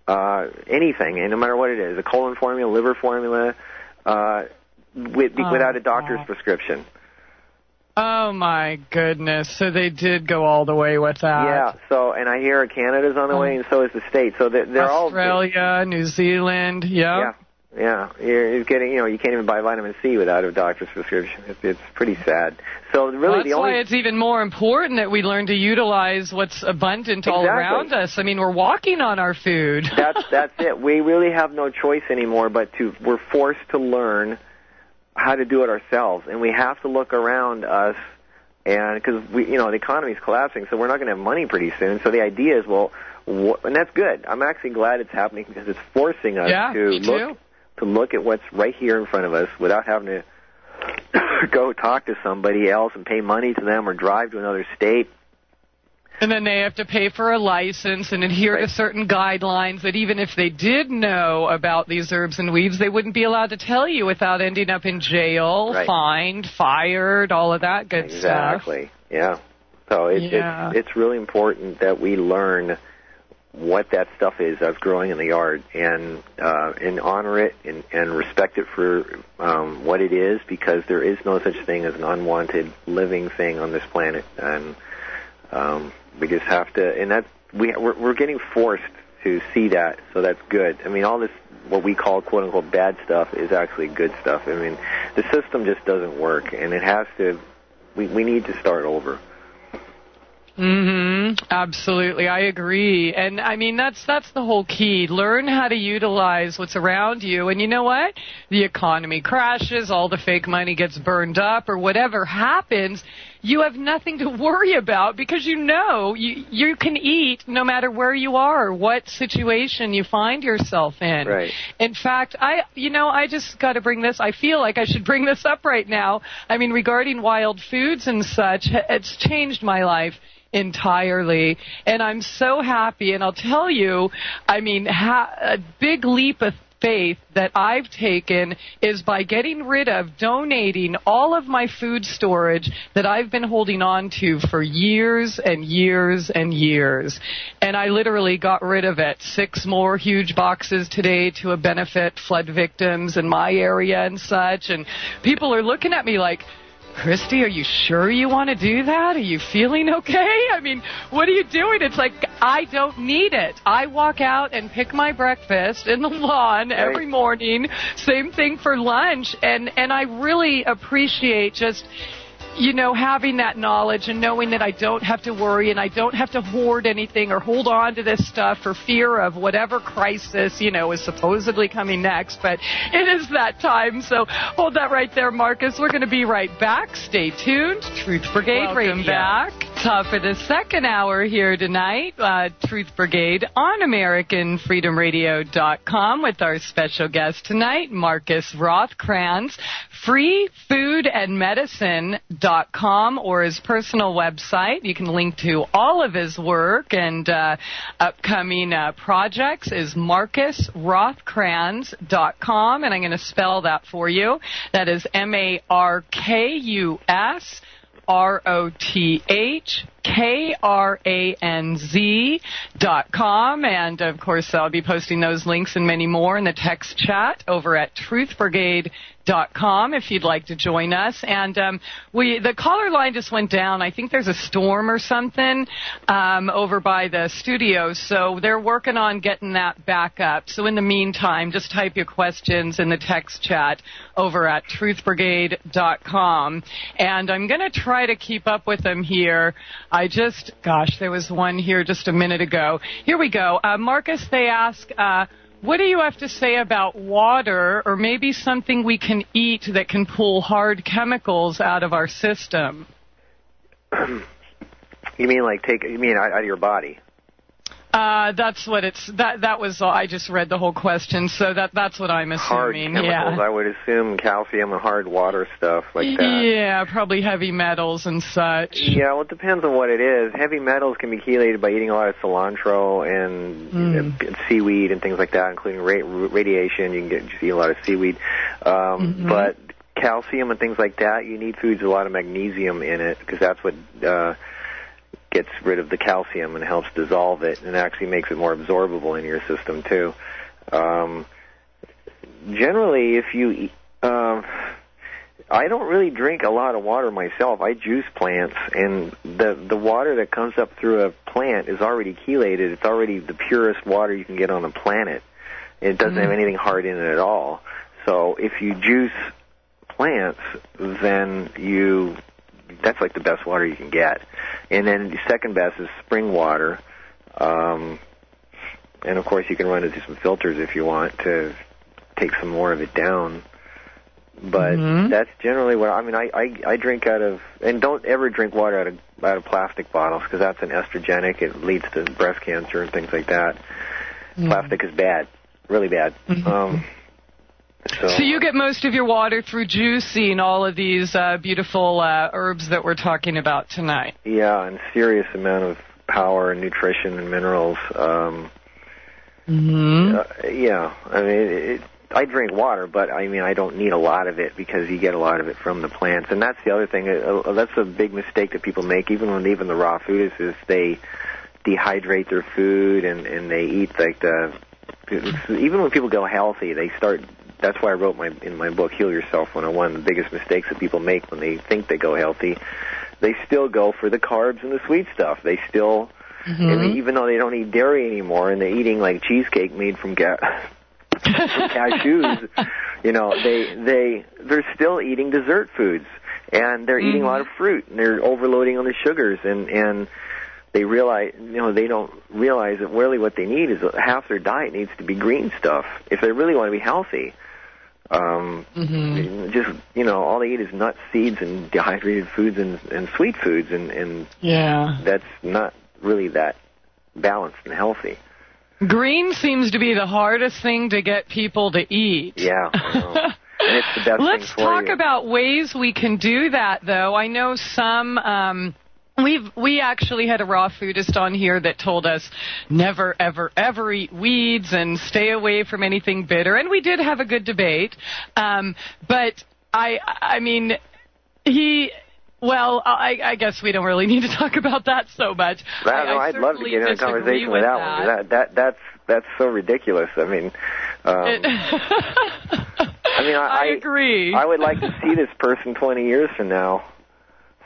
anything, and no matter what it is, a colon formula, liver formula, without a doctor's prescription. Oh, my goodness. So they did go all the way with that. Yeah. So, and I hear Canada's on the way, and so is the States. So they're all... Australia, New Zealand, yeah. Yeah. You're getting, you can't even buy vitamin C without a doctor's prescription. It's pretty sad. So really that's why it's even more important that we learn to utilize what's abundant all around us. I mean, we're walking on our food. That's it. We really have no choice anymore we're forced to learn how to do it ourselves, and we have to look around us, and because the economy's collapsing, so we're not going to have money pretty soon. So the idea is, and that's good. I'm actually glad it's happening because it's forcing us to look at what's right here in front of us without having to go talk to somebody else and pay money to them or drive to another state. And then they have to pay for a license and adhere to certain guidelines that even if they did know about these herbs and weeds, they wouldn't be allowed to tell you without ending up in jail, fined, fired, all of that good stuff. Exactly, yeah. So it's really important that we learn what that stuff is that's growing in the yard and honor it and respect it for what it is, because there is no such thing as an unwanted living thing on this planet. And we just have to, and we're getting forced to see that, so that's good. I mean, all this, what we call quote-unquote bad stuff, is actually good stuff. I mean, the system just doesn't work, and it has to, we need to start over. Absolutely, I agree. And I mean, that's the whole key. Learn how to utilize what's around you. And you know what? The economy crashes, all the fake money gets burned up, or whatever happens, you have nothing to worry about, because you can eat no matter where you are, what situation you find yourself in. Right. In fact, I just got to bring this. I feel like I should bring this up right now. I mean, regarding wild foods and such, it's changed my life entirely, and I'm so happy. And I'll tell you, I mean, a big leap of faith that I've taken is by getting rid of, donating all of my food storage that I've been holding on to for years and years and years. And I literally got rid of it. 6 more huge boxes today to benefit flood victims in my area and such. And people are looking at me like, Christie, are you sure you want to do that? Are you feeling okay? I mean, what are you doing? It's like, I don't need it. I walk out and pick my breakfast in the lawn every morning. Same thing for lunch. And I really appreciate just, having that knowledge and knowing that I don't have to worry and I don't have to hoard anything or hold on to this stuff for fear of whatever crisis, is supposedly coming next. But it is that time. So hold that right there, Marcus. We're going to be right back. Stay tuned. Truth Brigade Radio. Back. Top of the second hour here tonight. Truth Brigade on AmericanFreedomRadio.com with our special guest tonight, Markus Rothkranz. FreeFoodAndMedicine.com, or his personal website. You can link to all of his work and upcoming projects is MarkusRothkranz.com, and I'm going to spell that for you. That is MarkusRothkranz.com, and of course I'll be posting those links and many more in the text chat over at TruthBrigade.com if you'd like to join us. And the caller line just went down. I think there's a storm or something over by the studio, so they're working on getting that back up. So in the meantime, just type your questions in the text chat over at TruthBrigade.com, and I'm going to try to keep up with them here. There was one here just a minute ago. Here we go. Marcus, they ask, what do you have to say about water, or maybe something we can eat that can pull hard chemicals out of our system? You mean out of your body? That's what it's. That was. I just read the whole question, so that's what I'm assuming. Hard chemicals, I would assume calcium and hard water stuff like that. Yeah, probably heavy metals and such. Yeah, well, it depends on what it is. Heavy metals can be chelated by eating a lot of cilantro and seaweed and things like that, including radiation. You can just eat a lot of seaweed, but calcium and things like that, you need foods with a lot of magnesium in it, because that's what gets rid of the calcium and helps dissolve it, and actually makes it more absorbable in your system too. Generally, if you I don't really drink a lot of water myself. I juice plants, and the water that comes up through a plant is already chelated. It's already the purest water you can get on the planet. It doesn't have anything hard in it at all. So if you juice plants, then that's like the best water you can get. And then the second best is spring water. And of course you can run it through some filters if you want to take some more of it down. But that's generally what I drink out of, and don't ever drink water out of plastic bottles, because that's an estrogenic. It leads to breast cancer and things like that. Plastic is bad, really bad. So you get most of your water through juicing all of these beautiful herbs that we're talking about tonight. Yeah, and serious amount of power and nutrition and minerals. Yeah, I mean, I drink water, but I mean, I don't need a lot of it, because you get a lot of it from the plants. And that's the other thing. That's a big mistake that people make, even when even the raw food is they dehydrate their food and they eat like even when people go healthy, they start. That's why I wrote in my book, Heal Yourself 101, the biggest mistakes that people make when they think they go healthy, they still go for the carbs and the sweet stuff. They still, and even though they don't eat dairy anymore, and they're eating like cheesecake made from cashews, you know, they're still eating dessert foods, and they're eating a lot of fruit, and they're overloading on the sugars, and they realize, you know, they don't realize that really what they need is half their diet needs to be green stuff if they really want to be healthy. Just, you know, all they eat is nuts, seeds, and dehydrated foods and sweet foods, and that's not really that balanced and healthy. Green seems to be the hardest thing to get people to eat. Yeah, I know. And it's the best Let's thing for talk you. about ways we can do that, though. I know some... We actually had a raw foodist on here that told us never, ever, ever eat weeds and stay away from anything bitter. And we did have a good debate. But I mean, I guess we don't really need to talk about that so much. I'd love to get in a conversation with that one. That's so ridiculous. I mean, I agree. I would like to see this person 20 years from now.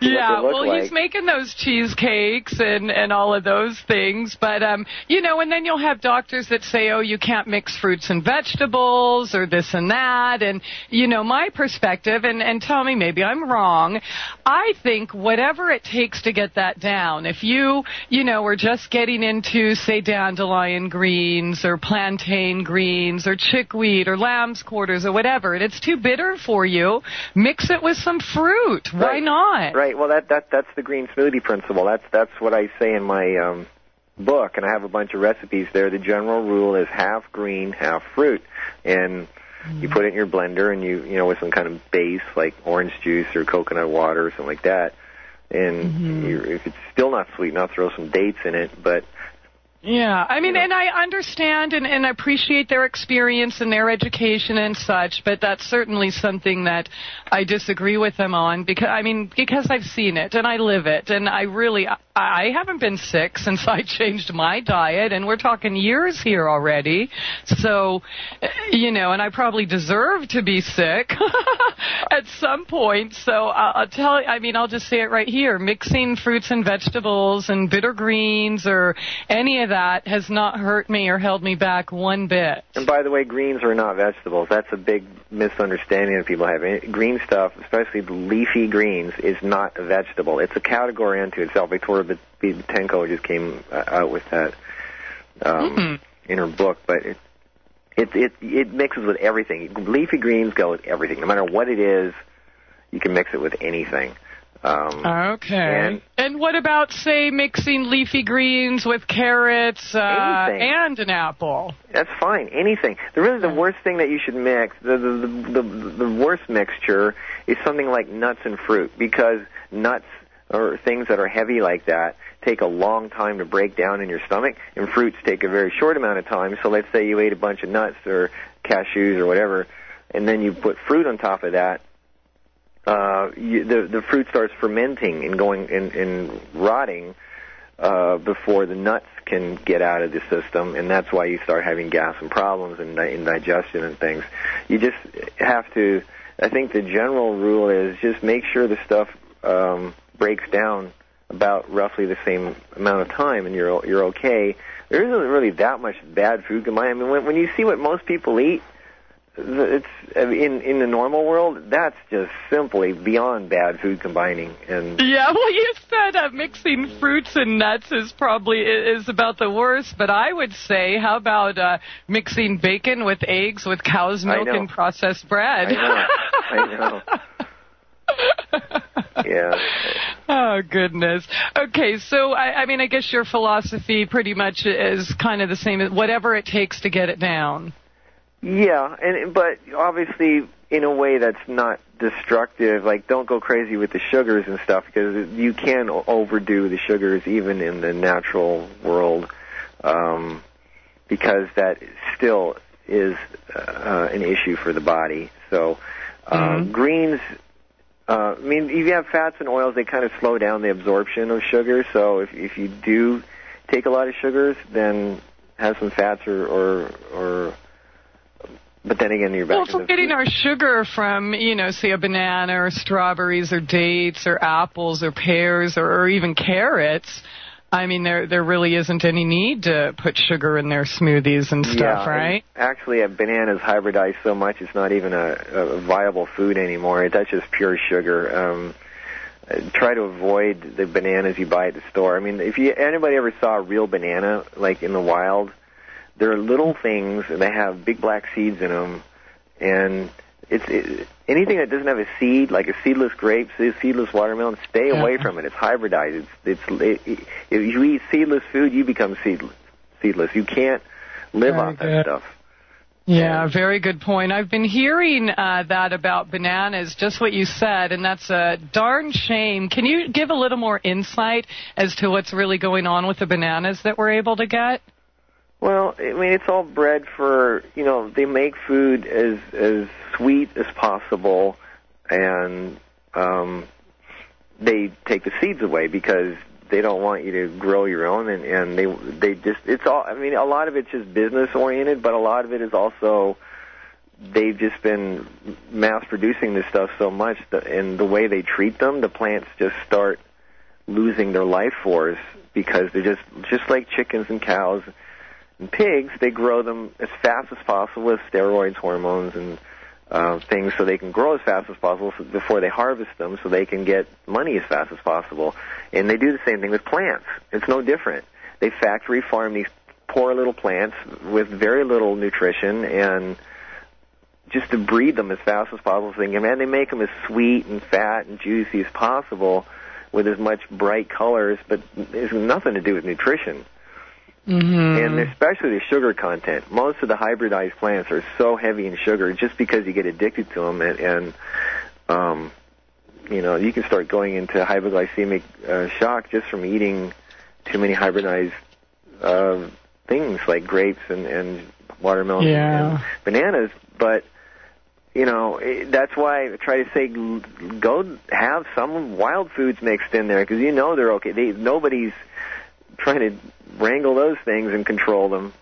Yeah, well, he's making those cheesecakes and all of those things. But, you know, and then you'll have doctors that say, oh, you can't mix fruits and vegetables or this and that. And, you know, my perspective, and tell me maybe I'm wrong, I think whatever it takes to get that down, if you know, are just getting into, say, dandelion greens or plantain greens or chickweed or lamb's quarters or whatever, and it's too bitter for you, mix it with some fruit. Why not? Right. Well, that's the green smoothie principle. That's what I say in my book, and I have a bunch of recipes there. The general rule is half green, half fruit, and you put it in your blender, and you know, with some kind of base like orange juice or coconut water or something like that. And if it's still not sweet enough, throw some dates in it. But yeah, I mean, and I understand and appreciate their experience and their education and such, but that's certainly something that I disagree with them on, because I've seen it and I live it, and I haven't been sick since I changed my diet, and we're talking years here already. So, you know, and I probably deserve to be sick at some point. So I'll just say it right here. Mixing fruits and vegetables and bitter greens or any of that has not hurt me or held me back one bit. And by the way, greens are not vegetables. That's a big misunderstanding that people have. Green stuff, especially the leafy greens, is not a vegetable. It's a category unto itself. Victoria Bitenko just came out with that in her book, but it mixes with everything. Leafy greens go with everything. No matter what it is, you can mix it with anything. Okay. And what about, say, mixing leafy greens with carrots and an apple? That's fine. Anything. The worst thing that you should mix, the worst mixture is something like nuts and fruit, because nuts or things that are heavy like that take a long time to break down in your stomach, and fruits take a very short amount of time. So let's say you ate a bunch of nuts or cashews or whatever, and then you put fruit on top of that. The fruit starts fermenting and going and rotting before the nuts can get out of the system, and that's why you start having gas and problems and indigestion and things. You just have to I think the general rule is just make sure the stuff breaks down about roughly the same amount of time, and you're okay. There isn't really that much bad food combined. I mean, when you see what most people eat, it's in the normal world, that's just simply beyond bad food combining. And yeah, well, you said mixing fruits and nuts is about the worst, but I would say, how about mixing bacon with eggs with cow's milk and processed bread? I know. Yeah. Oh, goodness. Okay, so, I mean, I guess your philosophy pretty much is kind of the same as whatever it takes to get it down. Yeah, but obviously in a way that's not destructive. Like, don't go crazy with the sugars and stuff, because you can overdo the sugars even in the natural world, because that still is an issue for the body. So greens, I mean, if you have fats and oils, they kind of slow down the absorption of sugar. So if you do take a lot of sugars, then have some fats or but then again, you're back. Well, if we're getting our sugar from, say a banana or strawberries or dates or apples or pears or even carrots, I mean, there really isn't any need to put sugar in their smoothies and stuff, right? Actually, a banana's hybridized so much it's not even a viable food anymore. That's just pure sugar. Try to avoid the bananas you buy at the store. I mean, if anybody ever saw a real banana, like in the wild, they're little things, and they have big black seeds in them, and anything that doesn't have a seed, like a seedless grape, seedless watermelon, stay away from it. It's hybridized. If you eat seedless food, you become seedless. You can't live off that stuff. Yeah, very good point. I've been hearing that about bananas, just what you said, and that's a darn shame. Can you give a little more insight as to what's really going on with the bananas that we're able to get? Well, I mean, it's all bred for, they make food as sweet as possible, and they take the seeds away because they don't want you to grow your own, and they just, it's all, I mean, a lot of it's just business oriented, but a lot of it is also, they've just been mass producing this stuff so much that, and the way they treat them, the plants just start losing their life force, because they're just like chickens and cows and pigs. They grow them as fast as possible with steroids, hormones, and things, so they can grow as fast as possible before they harvest them, so they can get money as fast as possible. And they do the same thing with plants. It's no different. They factory farm these poor little plants with very little nutrition, and just to breed them as fast as possible. So they make them as sweet and fat and juicy as possible with as much bright colors, but it has nothing to do with nutrition. And especially the sugar content. Most of the hybridized plants are so heavy in sugar just because you get addicted to them, and you can start going into hypoglycemic shock just from eating too many hybridized things like grapes and watermelons and bananas. But that's why I try to say go have some wild foods mixed in there, because they're okay. Nobody's trying to wrangle those things and control them.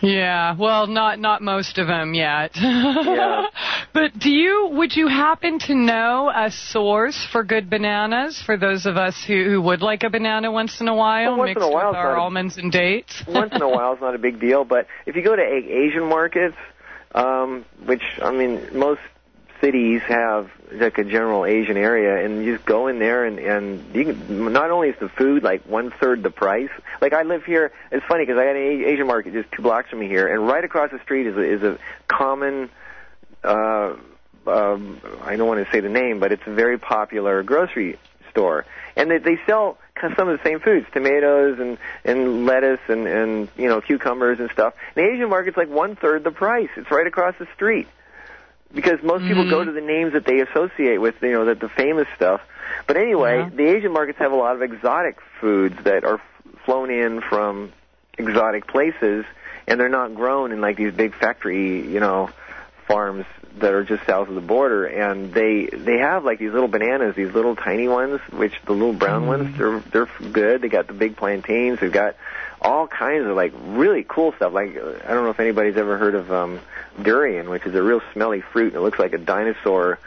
Yeah, well, not most of them yet. Yeah. But would you happen to know a source for good bananas for those of us who would like a banana once in a while, mixed with our almonds and dates? Once in a while is not a big deal, but if you go to Asian markets, which, I mean, most cities have like a general Asian area, and you just go in there and you can, not only is the food like 1/3 the price. Like, I live here, it's funny because I got an Asian market just 2 blocks from me here, and right across the street is a common, I don't want to say the name, but it's a very popular grocery store, and they sell some of the same foods, tomatoes and lettuce and cucumbers and stuff. And the Asian market's like 1/3 the price. It's right across the street. Because most people go to the names that they associate with, the famous stuff. But anyway, the Asian markets have a lot of exotic foods that are flown in from exotic places, and they're not grown in like these big factory, farms that are just south of the border. And they have like these little bananas, these little tiny ones, which the little brown ones, they're good. They got the big plantains. They've got all kinds of like really cool stuff. Like I don't know if anybody's ever heard of durian, which is a real smelly fruit, and it looks like a dinosaur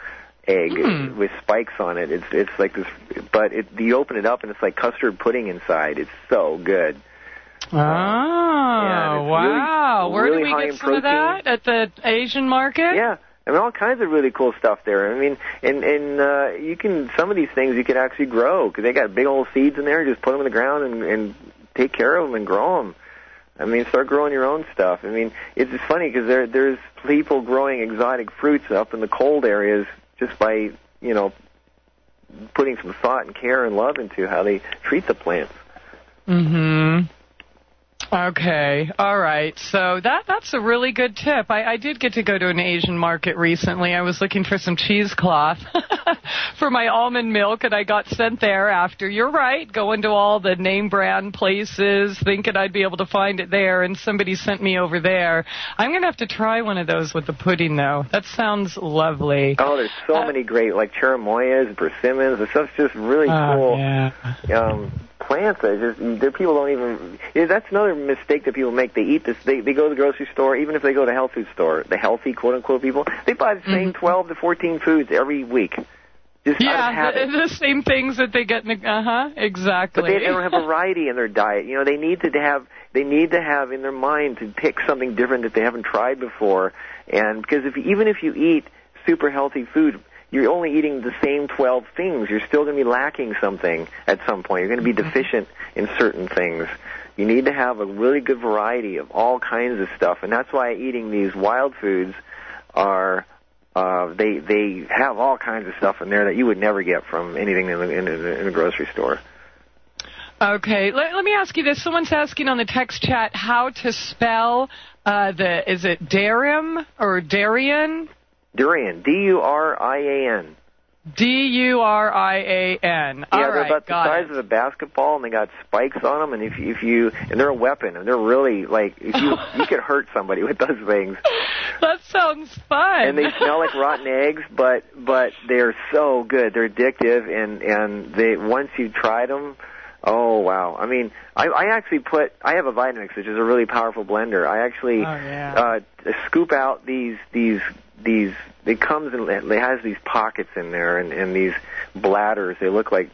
egg with spikes on it. It's like this, but you open it up and it's like custard pudding inside. It's so good. Oh, wow. Really, Where do we get some of that? At the Asian market? Yeah. I mean, all kinds of really cool stuff there. I mean, and you can, some of these things you can actually grow, because they got big old seeds in there. Just put them in the ground and take care of them and grow them. I mean, start growing your own stuff. I mean, it's just funny because there's people growing exotic fruits up in the cold areas just by, you know, putting some thought and care and love into how they treat the plants. Mm-hmm. Okay, all right. So that's a really good tip. I did get to go to an Asian market recently. I was looking for some cheesecloth for my almond milk, and I got sent there after. You're right, going to all the name brand places, thinking I'd be able to find it there, and somebody sent me over there. I'm going to have to try one of those with the pudding, though. That sounds lovely. Oh, there's so many great, like cherimoyas and persimmons. The stuff's just really cool. Yeah. Plants, people don't even. That's another mistake that people make. They eat this. They go to the grocery store, even if they go to a health food store. The healthy, quote unquote, people, they buy the same 12 to 14 foods every week. Just out of habit. The same things that they get in the, exactly. But they don't have variety in their diet. You know, they need to have in their mind to pick something different that they haven't tried before. And because even if you eat super healthy food, you're only eating the same 12 things. You're still going to be lacking something at some point. You're going to be deficient in certain things. You need to have a really good variety of all kinds of stuff, and that's why eating these wild foods are they have all kinds of stuff in there that you would never get from anything in the grocery store. Okay, let me ask you this. Someone's asking on the text chat how to spell is it Darian or Darian? Durian, D-U-R-I-A-N. D-U-R-I-A-N. Yeah, all they're about the size it. of a basketball, and they got spikes on them. And and they're a weapon, and they're really like you could hurt somebody with those things. That sounds fun. And they smell like rotten eggs, but they're so good. They're addictive, and they once you've tried them. Oh, wow. I mean, I have a Vitamix, which is a really powerful blender. I actually scoop out these, it comes in, it has these pockets in there and these bladders. They look like,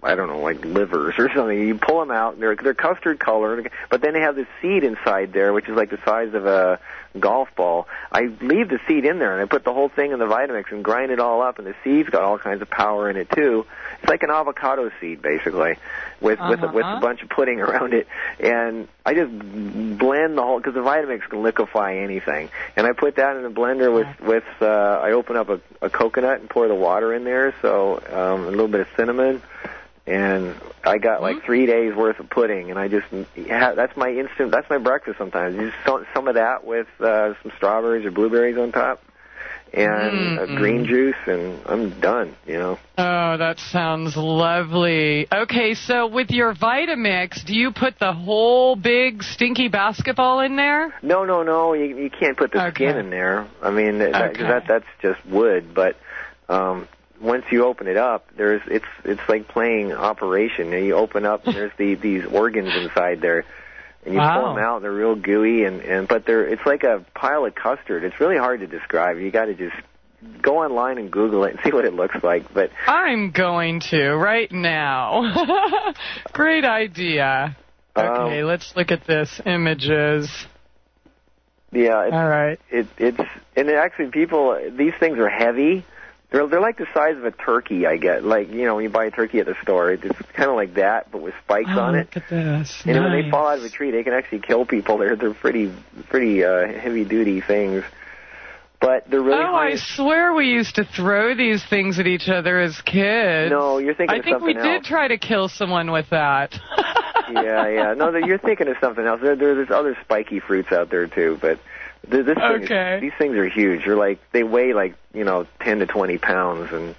I don't know, like livers or something. You pull them out, they're custard colored, but then they have this seed inside there, which is like the size of a golf ball. I leave the seed in there, and I put the whole thing in the Vitamix and grind it all up, and the seed's got all kinds of power in it, too. It's like an avocado seed, basically, with a bunch of pudding around it. And I just blend the whole, because the Vitamix can liquefy anything. And I put that in the blender with I open up a coconut and pour the water in there, so a little bit of cinnamon. And I got like 3 days worth of pudding, and I just that's my breakfast sometimes. Just some of that with some strawberries or blueberries on top, and green juice, and I'm done. You know. Oh, that sounds lovely. Okay, so with your Vitamix, do you put the whole big stinky basketball in there? No. You can't put the skin in there. I mean, that's just wood, but. Once you open it up, it's like playing Operation. You open up and there's these organs inside there, and you pull them out. And they're real gooey, but it's like a pile of custard. It's really hard to describe. You got to just go online and Google it and see what it looks like. But I'm going to right now. Great idea. Okay, let's look at this images. Yeah. All right. Actually, these things are heavy. They're like the size of a turkey, I get. Like, you know, when you buy a turkey at the store, it's kind of like that, but with spikes on it. Look at this. And when they fall out of a tree, they can actually kill people. They're pretty heavy-duty things. But they're really hard. I swear we used to throw these things at each other as kids. No, you're thinking of something else. I think we did try to kill someone with that. Yeah. No, you're thinking of something else. There's other spiky fruits out there, too, but... these things are huge. They weigh 10 to 20 pounds, so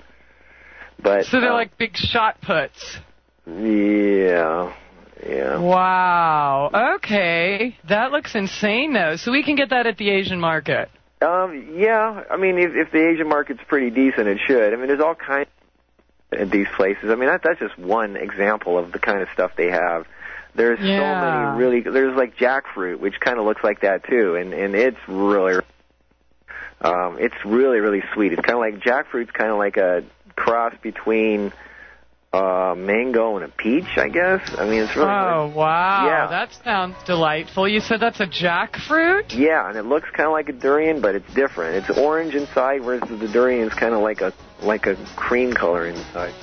they're like big shot puts. Yeah. Wow. Okay, that looks insane though. So we can get that at the Asian market. Yeah. I mean, if the Asian market's pretty decent, it should. I mean, there's all kinds at these places. I mean, that's just one example of the kind of stuff they have. There's so many really. There's like jackfruit, which kind of looks like that too, and it's really really sweet. It's kind of like jackfruit's kind of like a cross between mango and a peach, I guess. I mean, it's really. Oh wow! Yeah. That sounds delightful. You said that's a jackfruit? Yeah, and it looks kind of like a durian, but it's different. It's orange inside, whereas the durian is kind of like a cream color inside.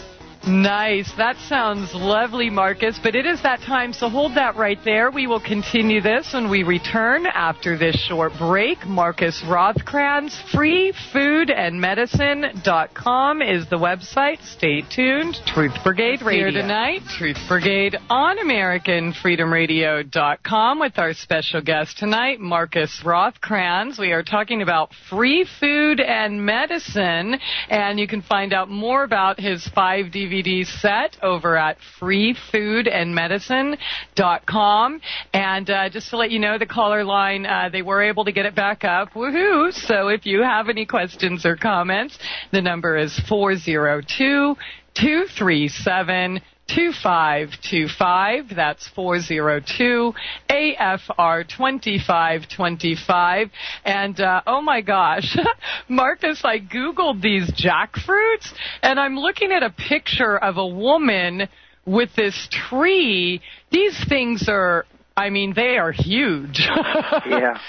Nice. That sounds lovely, Marcus. But it is that time, so hold that right there. We will continue this when we return after this short break. Markus Rothkranz, freefoodandmedicine.com is the website. Stay tuned. Truth Brigade Radio. Here tonight, Truth Brigade on AmericanFreedomRadio.com with our special guest tonight, Markus Rothkranz. We are talking about free food and medicine, and you can find out more about his 5 DVD set over at freefoodandmedicine.com. And just to let you know, the caller line, they were able to get it back up. Woohoo! So if you have any questions or comments, the number is 402-237-2525. That's 402-AFR-2525. And, oh my gosh, Marcus, I Googled these jackfruits, and I'm looking at a picture of a woman with this tree. These things are, I mean, they are huge. Yeah.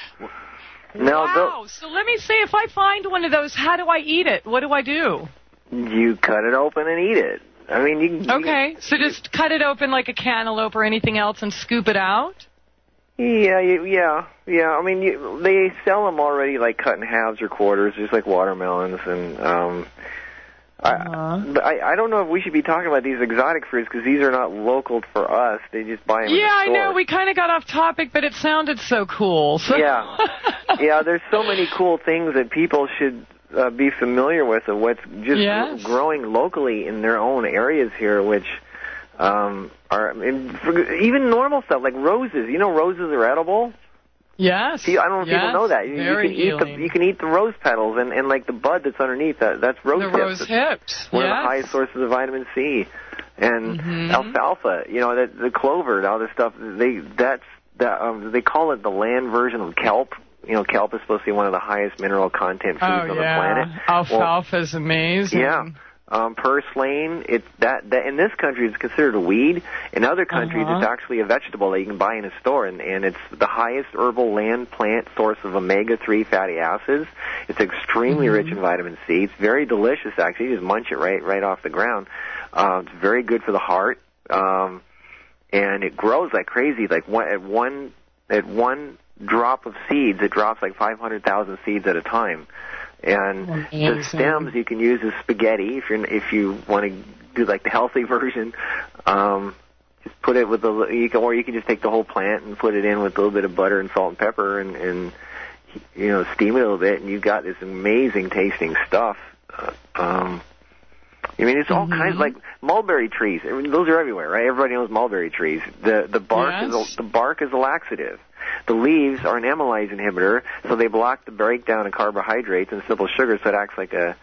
No, wow. So let me see, if I find one of those, how do I eat it? What do I do? You cut it open and eat it. I mean, you can... Okay, so just cut it open like a cantaloupe or anything else and scoop it out? Yeah. I mean, they sell them already, like cut in halves or quarters, just like watermelons. And I don't know if we should be talking about these exotic fruits because these are not local for us. They just buy them in the store. I know. We kind of got off topic, but it sounded so cool. So. Yeah. Yeah, there's so many cool things that people should be familiar with of what's just growing locally in their own areas here, which are even normal stuff like roses. You know, roses are edible. Yes. See, I don't know if people know that. You can eat the rose petals and like the bud that's underneath that's rose hips. The rose hips. One of the highest sources of vitamin C. And alfalfa, you know, the clover and all this stuff. They call it the land version of kelp. You know, kelp is supposed to be one of the highest mineral content foods on the planet. Alfalfa is amazing. Yeah. Purslane, that in this country it's considered a weed. In other countries it's actually a vegetable that you can buy in a store, and it's the highest herbal land plant source of omega-3 fatty acids. It's extremely rich in vitamin C. It's very delicious, actually. You just munch it right off the ground. It's very good for the heart, and it grows like crazy. Like at one drop of seeds, it drops like 500,000 seeds at a time. And the stems you can use as spaghetti if you want to do like the healthy version. Just put it with or you can just take the whole plant and put it in with a little bit of butter and salt and pepper and you know, steam it a little bit, and you've got this amazing tasting stuff. I mean, it's all kinds, like mulberry trees. I mean, those are everywhere, right? Everybody knows mulberry trees. The bark is a laxative. The leaves are an amylase inhibitor, so they block the breakdown of carbohydrates and simple sugars, so it acts like a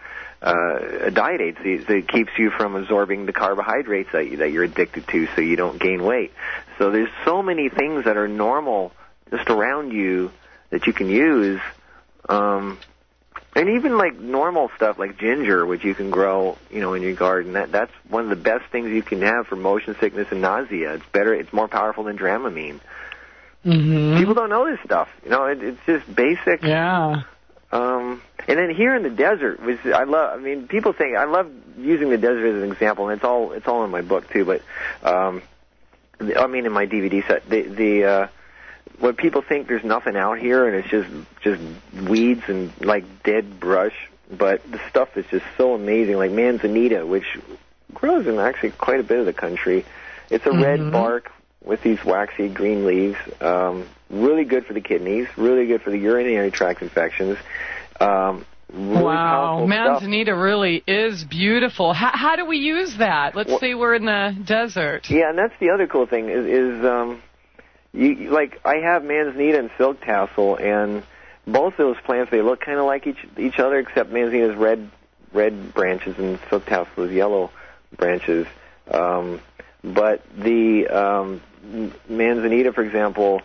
diet aid. So it keeps you from absorbing the carbohydrates that you're addicted to, so you don't gain weight. So there's so many things that are normal just around you that you can use. And even like normal stuff like ginger, which you can grow, you know, in your garden. That's one of the best things you can have for motion sickness and nausea. It's better. It's more powerful than Dramamine. People don't know this stuff. You know, it's just basic. Yeah. And then here in the desert, which I love. I mean, people think I love using the desert as an example, and it's all in my book too. But I mean, in my DVD set, what people think there's nothing out here and it's just weeds and like dead brush, but the stuff is just so amazing, like manzanita, which grows in actually quite a bit of the country. It's a red bark with these waxy green leaves. Really good for the kidneys, really good for the urinary tract infections. Wow, manzanita really is beautiful. How do we use that? Let's say we're in the desert. Yeah, and that's the other cool thing is like I have manzanita and silk tassel, and both those plants, they look kind of like each other, except manzanita's red branches and silk tassel is yellow branches. But the manzanita, for example,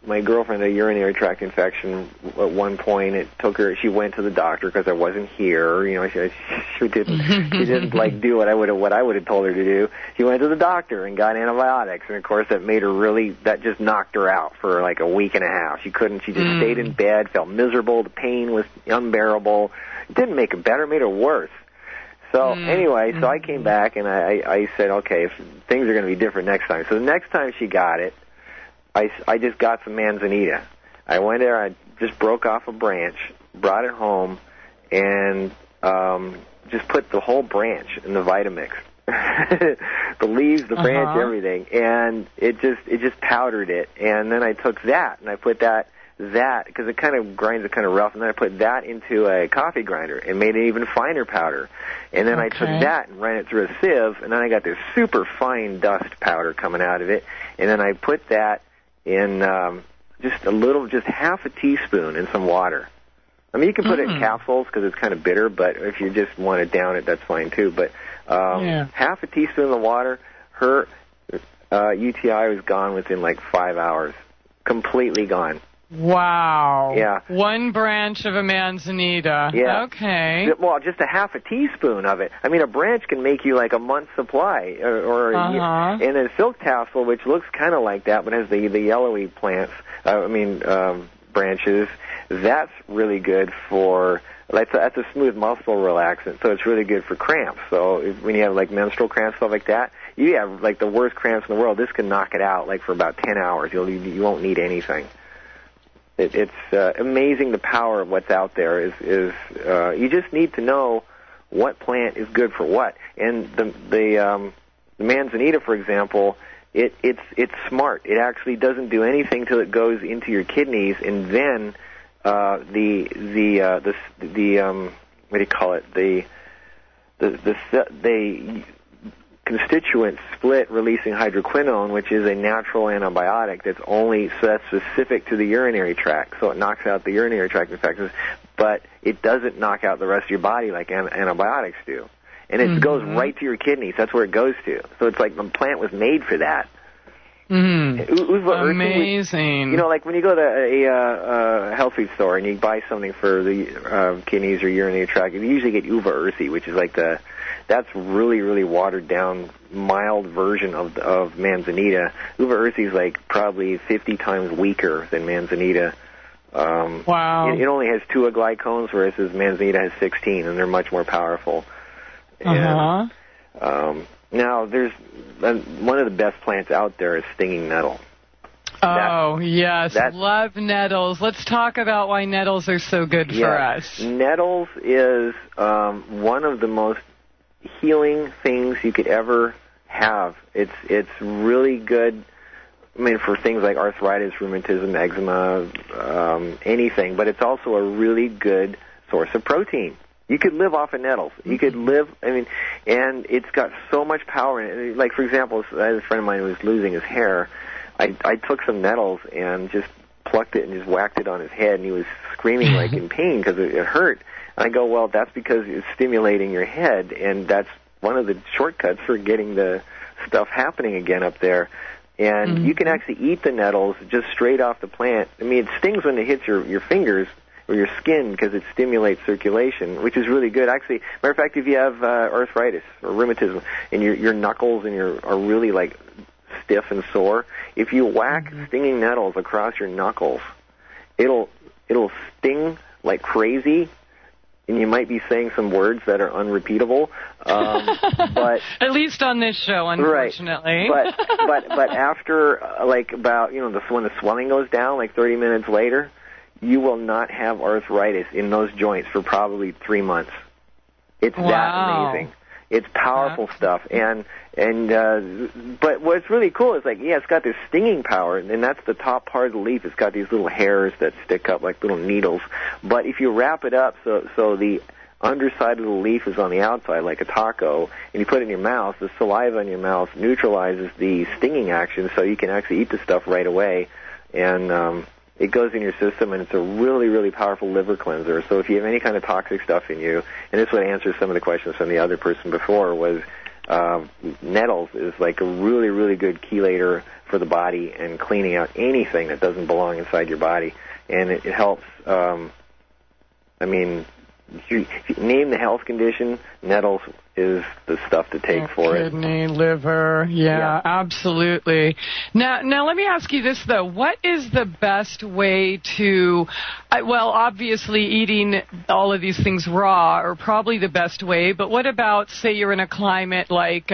my girlfriend had a urinary tract infection at one point. It took her. She went to the doctor because I wasn't here. You know, she didn't like do what I would have told her to do. She went to the doctor and got antibiotics, and of course that made her that just knocked her out for like a week and a half. She couldn't. She just stayed in bed, felt miserable. The pain was unbearable. It didn't make it better, it made it worse. So anyway, so I came back and I said, okay, if things are going to be different next time. So the next time she got it, I just got some manzanita. I went there, I just broke off a branch, brought it home, and just put the whole branch in the Vitamix. The leaves, the branch, everything. And it just powdered it. And then I took that, and I put that, because it kind of grinds it kind of rough, and then I put that into a coffee grinder and made an even finer powder. And then I took that and ran it through a sieve, and then I got this super fine dust powder coming out of it. And then I put that in just half a teaspoon in some water. I mean, you can put it in capsules because it's kind of bitter, but if you just want to down it, that's fine too. But half a teaspoon of the water, her UTI was gone within like 5 hours. Completely gone. Wow. Yeah. One branch of a manzanita. Yeah. Okay. Well, just a half a teaspoon of it. I mean, a branch can make you like a month's supply. And a silk tassel, which looks kind of like that, but has the yellowy plants, branches, that's really good for, that's a smooth muscle relaxant, so it's really good for cramps. So when you have like menstrual cramps, stuff like that, you have like the worst cramps in the world, this can knock it out like for about 10 hours. You won't need anything. It's amazing the power of what's out there. Is you just need to know what plant is good for what. And the manzanita, for example, it's smart. It actually doesn't do anything till it goes into your kidneys, and then what do you call it? The constituents split, releasing hydroquinone, which is a natural antibiotic that's specific to the urinary tract. So it knocks out the urinary tract infections, but it doesn't knock out the rest of your body like antibiotics do. And it goes right to your kidneys. That's where it goes to. So it's like the plant was made for that. Amazing. You know, like when you go to a health food store and you buy something for the kidneys or urinary tract, you usually get uva ursi, which is like that's really, really watered down, mild version of manzanita. Uva ursi is like probably 50 times weaker than manzanita. Wow. It only has 2 glycones, whereas manzanita has 16, and they're much more powerful. And, now, there's one of the best plants out there is stinging nettle. Yes, love nettles. Let's talk about why nettles are so good for us. Nettles is one of the most healing things you could ever have. It's really good, I mean, for things like arthritis, rheumatism, eczema, anything, but it's also a really good source of protein. You could live off of nettles. You could live, and it's got so much power in it. Like, for example, a friend of mine was losing his hair. I took some nettles and just plucked it and just whacked it on his head, and he was screaming like in pain because it hurt. And I go, well, that's because it's stimulating your head, and that's one of the shortcuts for getting the stuff happening again up there. And you can actually eat the nettles just straight off the plant. I mean, it stings when it hits your fingers or your skin because it stimulates circulation, which is really good. Actually, matter of fact, if you have arthritis or rheumatism and your knuckles are really like stiff and sore, if you whack stinging nettles across your knuckles, it'll sting like crazy, and you might be saying some words that are unrepeatable. But at least on this show, unfortunately. Right. But after like about when the swelling goes down, like 30 minutes later, you will not have arthritis in those joints for probably 3 months. It's that amazing. It's powerful stuff. But what's really cool is it's got this stinging power, and that's the top part of the leaf. It's got these little hairs that stick up like little needles. But if you wrap it up so the underside of the leaf is on the outside like a taco, and you put it in your mouth, the saliva in your mouth neutralizes the stinging action, so you can actually eat the stuff right away. And it goes in your system, and it's a really, really powerful liver cleanser. So if you have any kind of toxic stuff in you, and this would answer some of the questions from the other person before, was nettles is like a really, really good chelator for the body and cleaning out anything that doesn't belong inside your body. And it helps, I mean, if you name the health condition, nettles is the stuff to take for it. Kidney, liver, yeah, absolutely. Now let me ask you this, though. What is the best way to, well, obviously eating all of these things raw are probably the best way, but what about, say, you're in a climate like,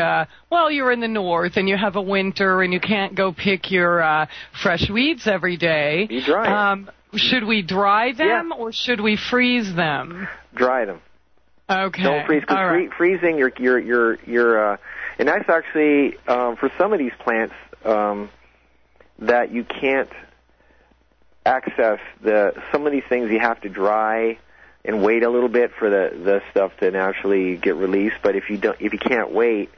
well, you're in the north and you have a winter and you can't go pick your fresh weeds every day. You dry it. Should we dry them or should we freeze them? Dry them. Okay. Don't freeze, because freezing, and that's actually, for some of these plants, that you can't access some of these things you have to dry and wait a little bit for the stuff to naturally get released. But if you can't wait,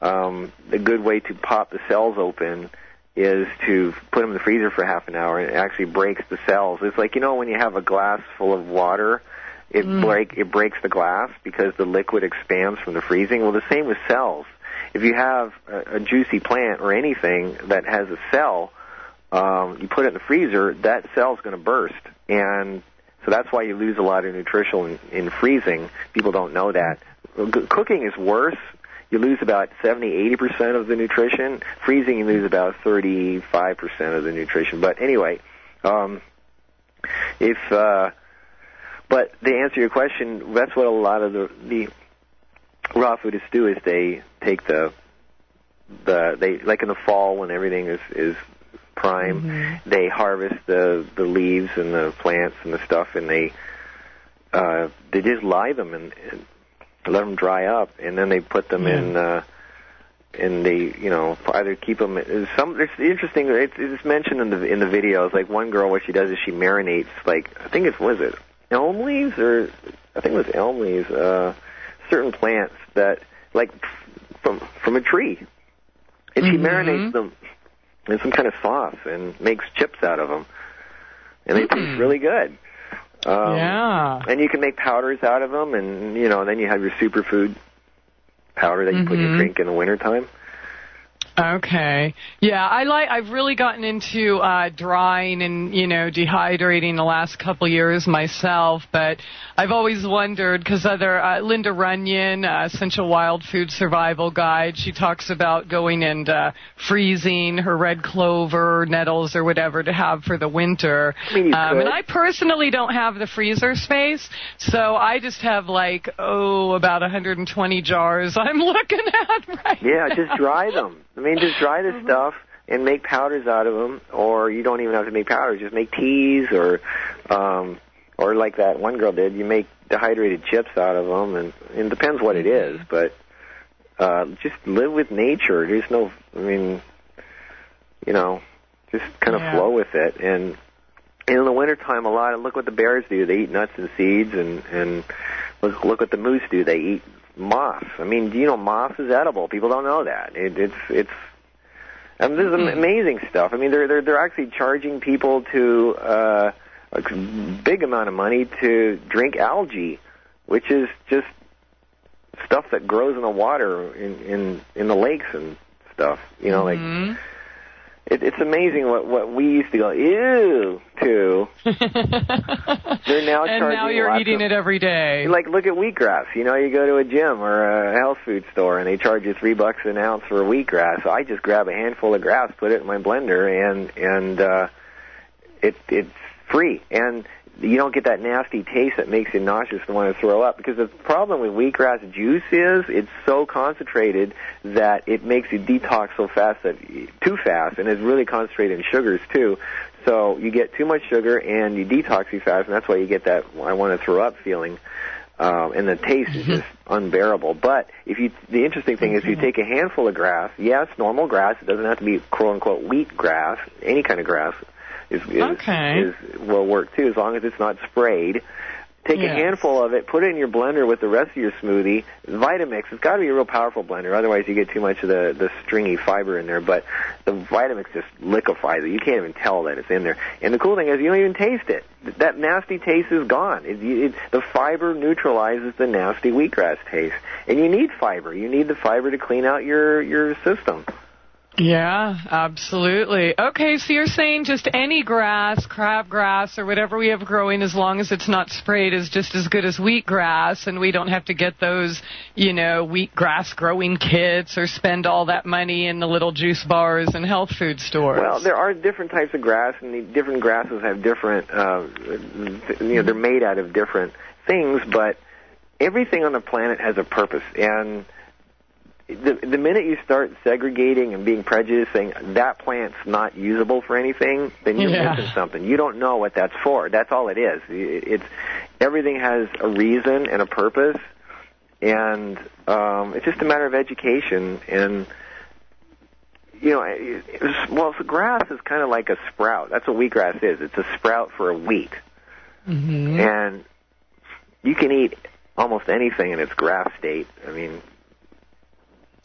a good way to pop the cells open is to put them in the freezer for half an hour, and it actually breaks the cells. It's like, when you have a glass full of water, it breaks the glass because the liquid expands from the freezing. Well, the same with cells. If you have a juicy plant or anything that has a cell, you put it in the freezer, that cell's going to burst. And so that's why you lose a lot of nutrition in freezing. People don't know that. Cooking is worse. You lose about 70-80% of the nutrition. Freezing, you lose about 35% of the nutrition. But anyway, but to answer your question, that's what a lot of the raw foodists do, is they take they like in the fall when everything is prime, they harvest the leaves and the plants and the stuff, and they just lie them and let them dry up, and then they put them in, and they, either keep them. It's interesting. It's mentioned in the videos. Like one girl, what she does is she marinates, like, I think elm leaves, or I think it was elm leaves, certain plants that, like, from a tree, and she marinates them in some kind of sauce and makes chips out of them, and they taste really good. And you can make powders out of them, and then you have your superfood powder that you put in your drink in the wintertime. Okay. Yeah, I've really gotten into drying and, dehydrating the last couple years myself, but I've always wondered, because Linda Runyon, Essential Wild Food Survival Guide, she talks about going and freezing her red clover, nettles, or whatever to have for the winter. And I personally don't have the freezer space, so I just have about 120 jars I'm looking at right now. Just dry them. Just dry the stuff and make powders out of them, or you don't even have to make powders. Just make teas, or like that one girl did, you make dehydrated chips out of them, and it depends what it is, but just live with nature. There's no, just kind of flow with it. And in the wintertime, look what the bears do. They eat nuts and seeds, and look what the moose do. They eat moss. Moss is edible. People don't know that. It's this is amazing stuff. They're actually charging people to a big amount of money to drink algae, which is just stuff that grows in the water in the lakes and stuff. It's amazing what we used to go ew to. They're now charging. And now you're eating it every day. Like, look at wheatgrass. You go to a gym or a health food store, and they charge you $3 an ounce for wheatgrass. So I just grab a handful of grass, put it in my blender, and it's free. And you don't get that nasty taste that makes you nauseous and want to throw up. Because the problem with wheatgrass juice is it's so concentrated that it makes you detox too fast, and it's really concentrated in sugars too. So you get too much sugar and you detox too fast, and that's why you get that I want to throw up feeling. And the taste is just unbearable. But the interesting thing is, if you take a handful of grass, normal grass, it doesn't have to be quote unquote wheat grass, any kind of grass will work too, as long as it's not sprayed. Take a handful of it, put it in your blender with the rest of your smoothie. Vitamix, it's got to be a real powerful blender, otherwise you get too much of the stringy fiber in there. But the Vitamix just liquefies it. You can't even tell that it's in there. And the cool thing is you don't even taste it. That nasty taste is gone. The fiber neutralizes the nasty wheatgrass taste. And you need fiber. You need the fiber to clean out your system. Yeah, absolutely. Okay, so you're saying just any grass, crabgrass, or whatever we have growing, as long as it's not sprayed, is just as good as wheatgrass, and we don't have to get those, wheatgrass growing kits or spend all that money in the little juice bars and health food stores. Well, there are different types of grass, and the different grasses have different, they're made out of different things, but everything on the planet has a purpose, and the minute you start segregating and being prejudiced, saying that plant's not usable for anything, then you're missing something. You don't know what that's for. That's all it is. Everything has a reason and a purpose, and it's just a matter of education. And so grass is kind of like a sprout. That's what wheatgrass is. It's a sprout for a wheat, and you can eat almost anything in its grass state. I mean.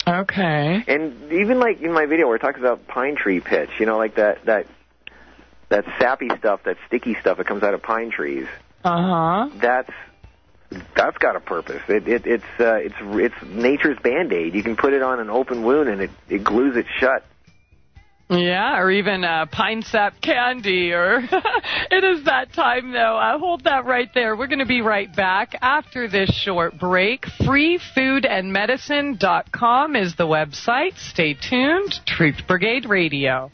Okay. And even like in my video where it talks about pine tree pitch, like that sappy stuff, that sticky stuff that comes out of pine trees. That's got a purpose. It's nature's Band-Aid. You can put it on an open wound and it glues it shut. Yeah, or even pine sap candy, or it is that time, though. Hold that right there. We're going to be right back after this short break. freefoodandmedicine.com is the website. Stay tuned. Truth Brigade Radio.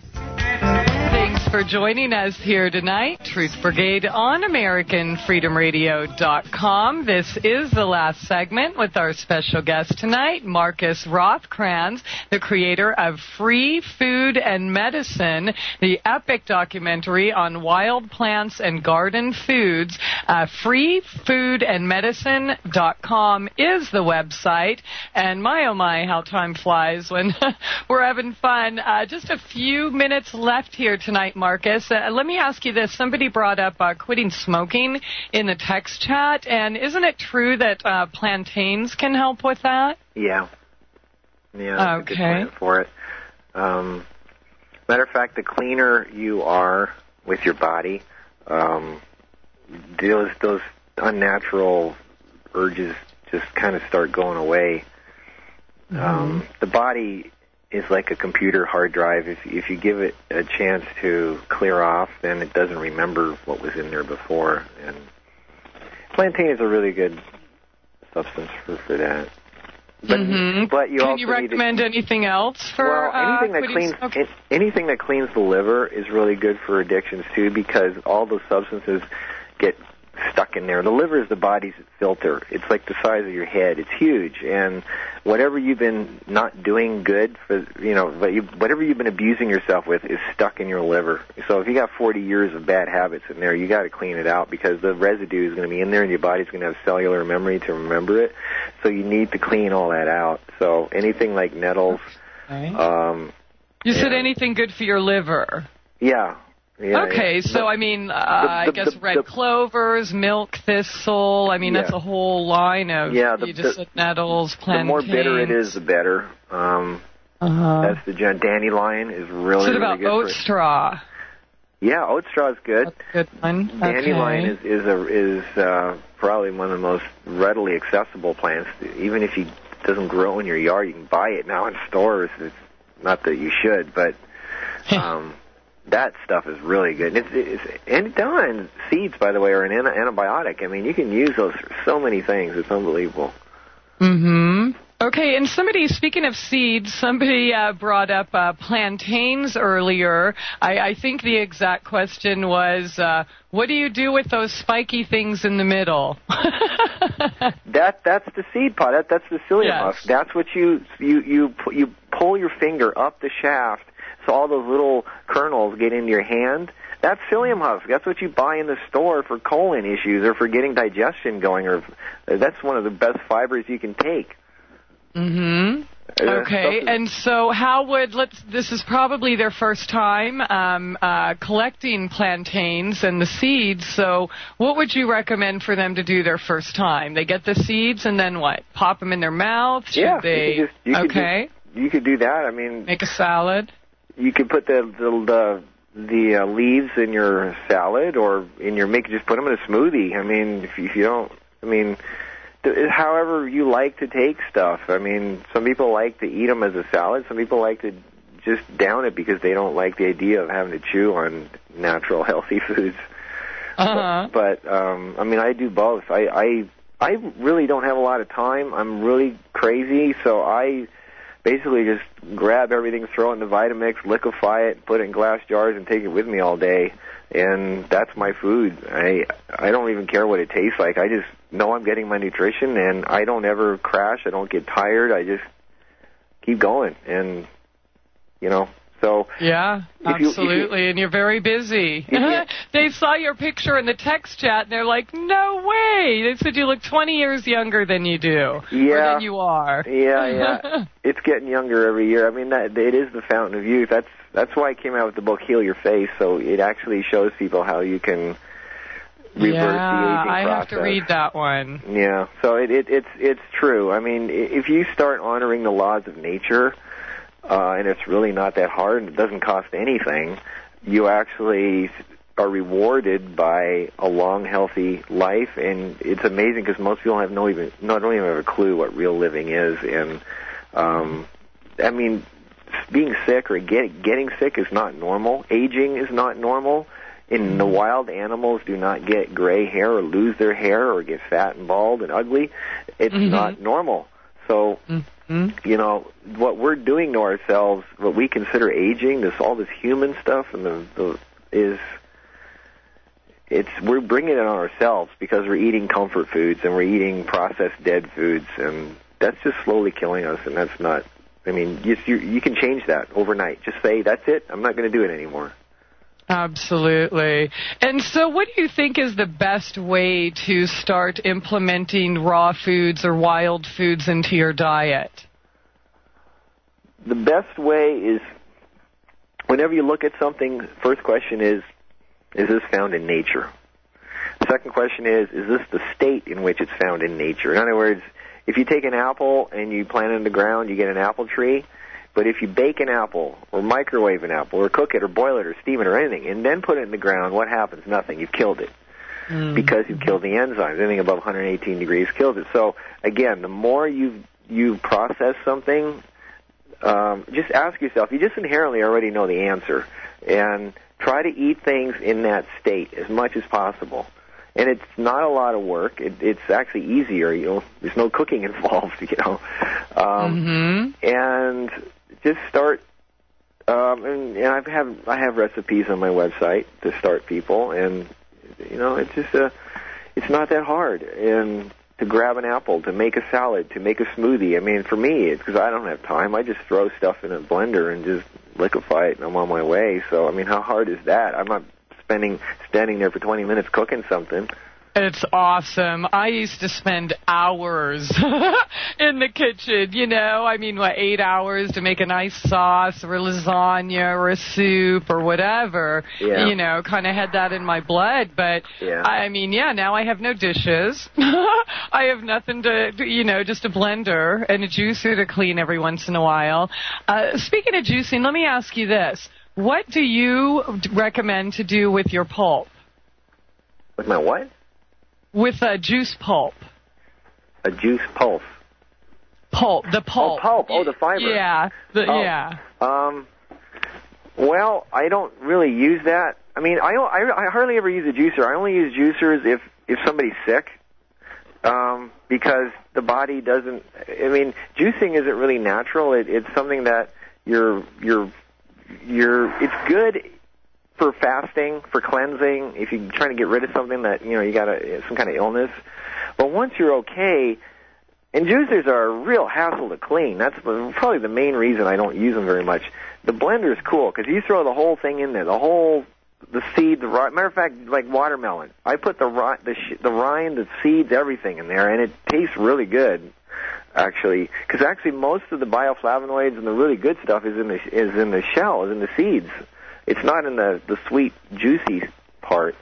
Thanks for joining us here tonight. Truth Brigade on AmericanFreedomRadio.com. This is the last segment with our special guest tonight, Markus Rothkranz, the creator of Free Food and Medicine, the epic documentary on wild plants and garden foods. freefoodandmedicine.com is the website. And my, oh my, how time flies when we're having fun. Just a few minutes left here tonight, Markus. Let me ask you this. Somebody brought up quitting smoking in the text chat, and isn't it true that plantains can help with that? Yeah. Yeah, that's a good plan for it. Matter of fact, the cleaner you are with your body, those unnatural urges just kind of start going away. The body is like a computer hard drive. If you give it a chance to clear off, then it doesn't remember what was in there before. And plantain is a really good substance for that. But you Can you recommend anything else for anything that cleans the liver is really good for addictions too, because all those substances get stuck in there. The liver is the body's filter. It's like the size of your head. It's huge, and whatever you've been not doing good for, whatever you've been abusing yourself with is stuck in your liver. So if you got 40 years of bad habits in there, you got to clean it out, because the residue is going to be in there, and your body's going to have cellular memory to remember it. So you need to clean all that out. So anything like nettles. You said anything good for your liver. Yeah. Okay, so I mean, I guess red clovers, milk thistle. I mean, that's a whole line of. You just said nettles, plantains. The more bitter it is, the better. That's the dandelion is really. What about oat straw? Yeah, oat straw is good. That's a good one. Dandelion is probably one of the most readily accessible plants. Even if it doesn't grow in your yard, you can buy it now in stores. It's not that you should, but. That stuff is really good. And dandelion seeds, by the way, are an antibiotic. I mean, you can use those for so many things. It's unbelievable. Okay, and speaking of seeds, somebody brought up plantains earlier. I think the exact question was, what do you do with those spiky things in the middle? That's the seed pod. That's the psyllium husk. That's what you pull your finger up the shaft, so all those little kernels get into your hand. That's psyllium husk. That's what you buy in the store for colon issues or for getting digestion going. Or that's one of the best fibers you can take. Mm-hmm. Okay, and so this is probably their first time collecting plantains and the seeds, so what would you recommend for them to do their first time? They get the seeds and then what? Pop them in their mouth? Yeah, You could do that. I mean, make a salad? You could put the leaves in your salad or just put them in a smoothie. I mean, if you don't, I mean, however you like to take stuff. I mean, some people like to eat them as a salad. Some people like to just down it because they don't like the idea of having to chew on natural, healthy foods. Uh-huh. But I mean, I do both. I really don't have a lot of time. I'm really crazy, so I basically just grab everything, throw it in the Vitamix, liquefy it, put it in glass jars, and take it with me all day. And that's my food. I don't even care what it tastes like. I just know I'm getting my nutrition, and I don't ever crash. I don't get tired. I just keep going, and so yeah, absolutely. And you're very busy. They saw your picture in the text chat, and they're like, "No way!" They said you look 20 years younger than you do, or than you are. Yeah. It's getting younger every year. I mean, it is the fountain of youth. That's why I came out with the book Heal Your Face, so it actually shows people how you can reverse the aging process. I have to read that one. Yeah, so it's true. I mean, if you start honoring the laws of nature, and it's really not that hard, and it doesn't cost anything, you actually are rewarded by a long, healthy life, and it's amazing because most people don't even have a clue what real living is, and I mean, being sick or getting sick is not normal. Aging is not normal. In the wild, animals do not get gray hair or lose their hair or get fat and bald and ugly. It's not normal. So, what we're doing to ourselves, what we consider aging, all this human stuff, and we're bringing it on ourselves because we're eating comfort foods and we're eating processed dead foods, and that's just slowly killing us. And that's not. I mean, you can change that overnight. Just say, that's it. I'm not going to do it anymore. Absolutely. And so what do you think is the best way to start implementing raw foods or wild foods into your diet? The best way is, whenever you look at something, first question is this found in nature? The second question is this the state in which it's found in nature? In other words, if you take an apple and you plant it in the ground, you get an apple tree. But if you bake an apple or microwave an apple or cook it or boil it or steam it or anything and then put it in the ground, what happens? Nothing. You've killed it because you've killed the enzymes. Anything above 118 degrees kills it. So, again, the more you process something, just ask yourself. You just inherently already know the answer. And try to eat things in that state as much as possible. And it's not a lot of work. It's actually easier. There's no cooking involved. And just start. And I have recipes on my website to start people. And it's just it's not that hard. And to grab an apple, to make a salad, to make a smoothie. I mean, for me, it's because I don't have time. I just throw stuff in a blender and just liquefy it, and I'm on my way. So, I mean, how hard is that? I'm not standing there for 20 minutes cooking something. It's awesome. I used to spend hours in the kitchen, I mean, 8 hours to make a nice sauce or a lasagna or a soup or whatever. Yeah. Kind of had that in my blood. But, I mean, now I have no dishes. I have nothing to, just a blender and a juicer to clean every once in a while. Speaking of juicing, let me ask you this. What do you recommend to do with your pulp? With my what? With a juice pulp. A juice pulp? Pulp, the pulp. Oh, pulp. Oh, the fiber. Yeah. Well, I don't really use that. I mean, I hardly ever use a juicer. I only use juicers if somebody's sick, because the body doesn't. I mean, juicing isn't really natural. It's something that it's good for fasting, for cleansing, if you're trying to get rid of something that, you got some kind of illness. But once you're okay, and juicers are a real hassle to clean. That's probably the main reason I don't use them very much. The blender is cool because you throw the whole thing in there, the seed, the rind. Matter of fact, like watermelon, I put the rind, the seeds, everything in there, and it tastes really good. actually, because actually most of the bioflavonoids and the really good stuff is in the shell, is in the seeds. It's not in the sweet, juicy part.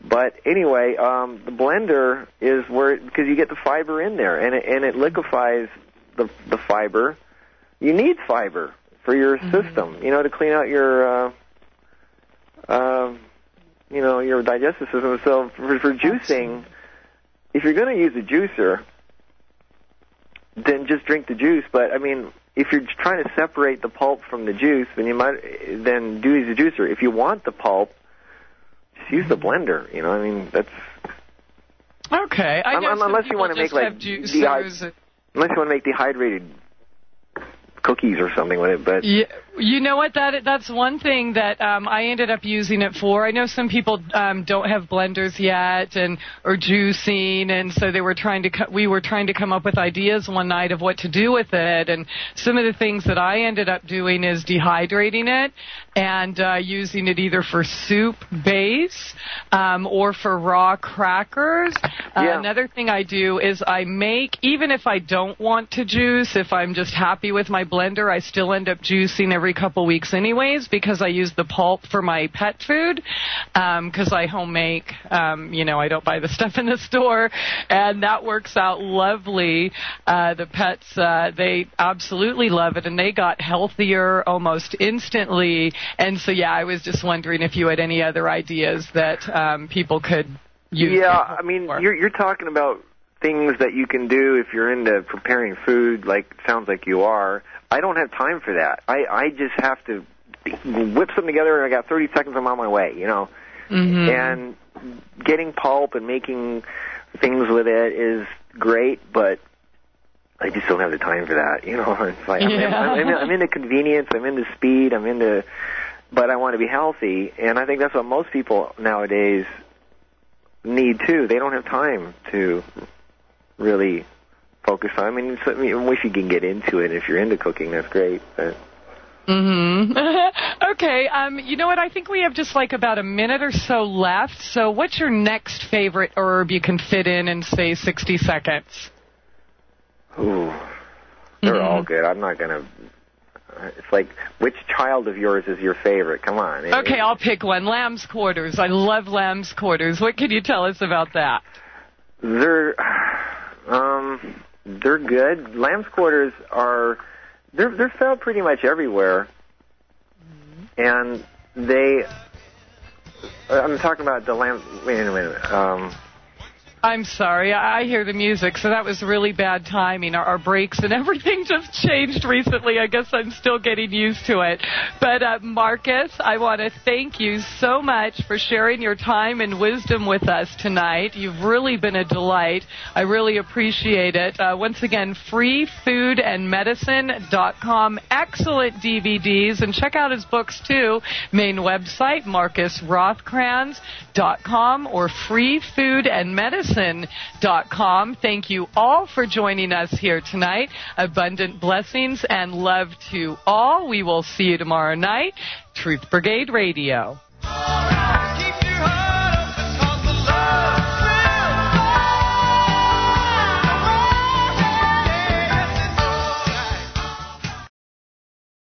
But anyway, the blender is where, because you get the fiber in there, and it liquefies the fiber. You need fiber for your system, to clean out your your digestive system. So for juicing, if you're going to use a juicer, then just drink the juice. But I mean, if you're trying to separate the pulp from the juice, then then do use a juicer. If you want the pulp, just use the blender. I mean, that's okay. Unless you want to make unless you want to make dehydrated cookies or something with it, but you know what, that's one thing that I ended up using it for. I know some people don't have blenders yet or juicing, and so we were trying to come up with ideas one night of what to do with it, and some of the things that I ended up doing is dehydrating it and using it either for soup base or for raw crackers. Another thing I do is I make, even if I don't want to juice, if I'm just happy with my blender, I still end up juicing every couple weeks anyways, because I use the pulp for my pet food, because I home make, I don't buy the stuff in the store, and that works out lovely. The pets, they absolutely love it, and they got healthier almost instantly. And so, I was just wondering if you had any other ideas that people could use. Yeah, I mean, you're talking about things that you can do if you're into preparing food, sounds like you are. I don't have time for that. I just have to whip something together, and I got 30 seconds, I'm on my way, And getting pulp and making things with it is great, but I just don't have the time for that, It's like I'm into convenience, I'm into speed, but I want to be healthy, and I think that's what most people nowadays need too. They don't have time to really focus on. I wish you can get into it. If you're into cooking, that's great. But. Okay. You know what? I think we have just about a minute or so left. So what's your next favorite herb you can fit in, say, 60 seconds? Ooh. They're all good. I'm not going to... It's like, which child of yours is your favorite? Come on. Okay, I'll pick one. Lamb's quarters. I love lamb's quarters. What can you tell us about that? They're good. Lamb's quarters they're found pretty much everywhere, and I'm talking about the lamb. Wait a minute. I'm sorry, I hear the music, so that was really bad timing. Our breaks and everything just changed recently. I guess I'm still getting used to it. But Markus, I want to thank you so much for sharing your time and wisdom with us tonight. You've really been a delight. I really appreciate it. Once again, freefoodandmedicine.com. Excellent DVDs, and check out his books too. Main website, MarkusRothkranz.com or freefoodandmedicine.com. Thank you all for joining us here tonight. Abundant blessings and love to all. We will see you tomorrow night. Truth Brigade Radio.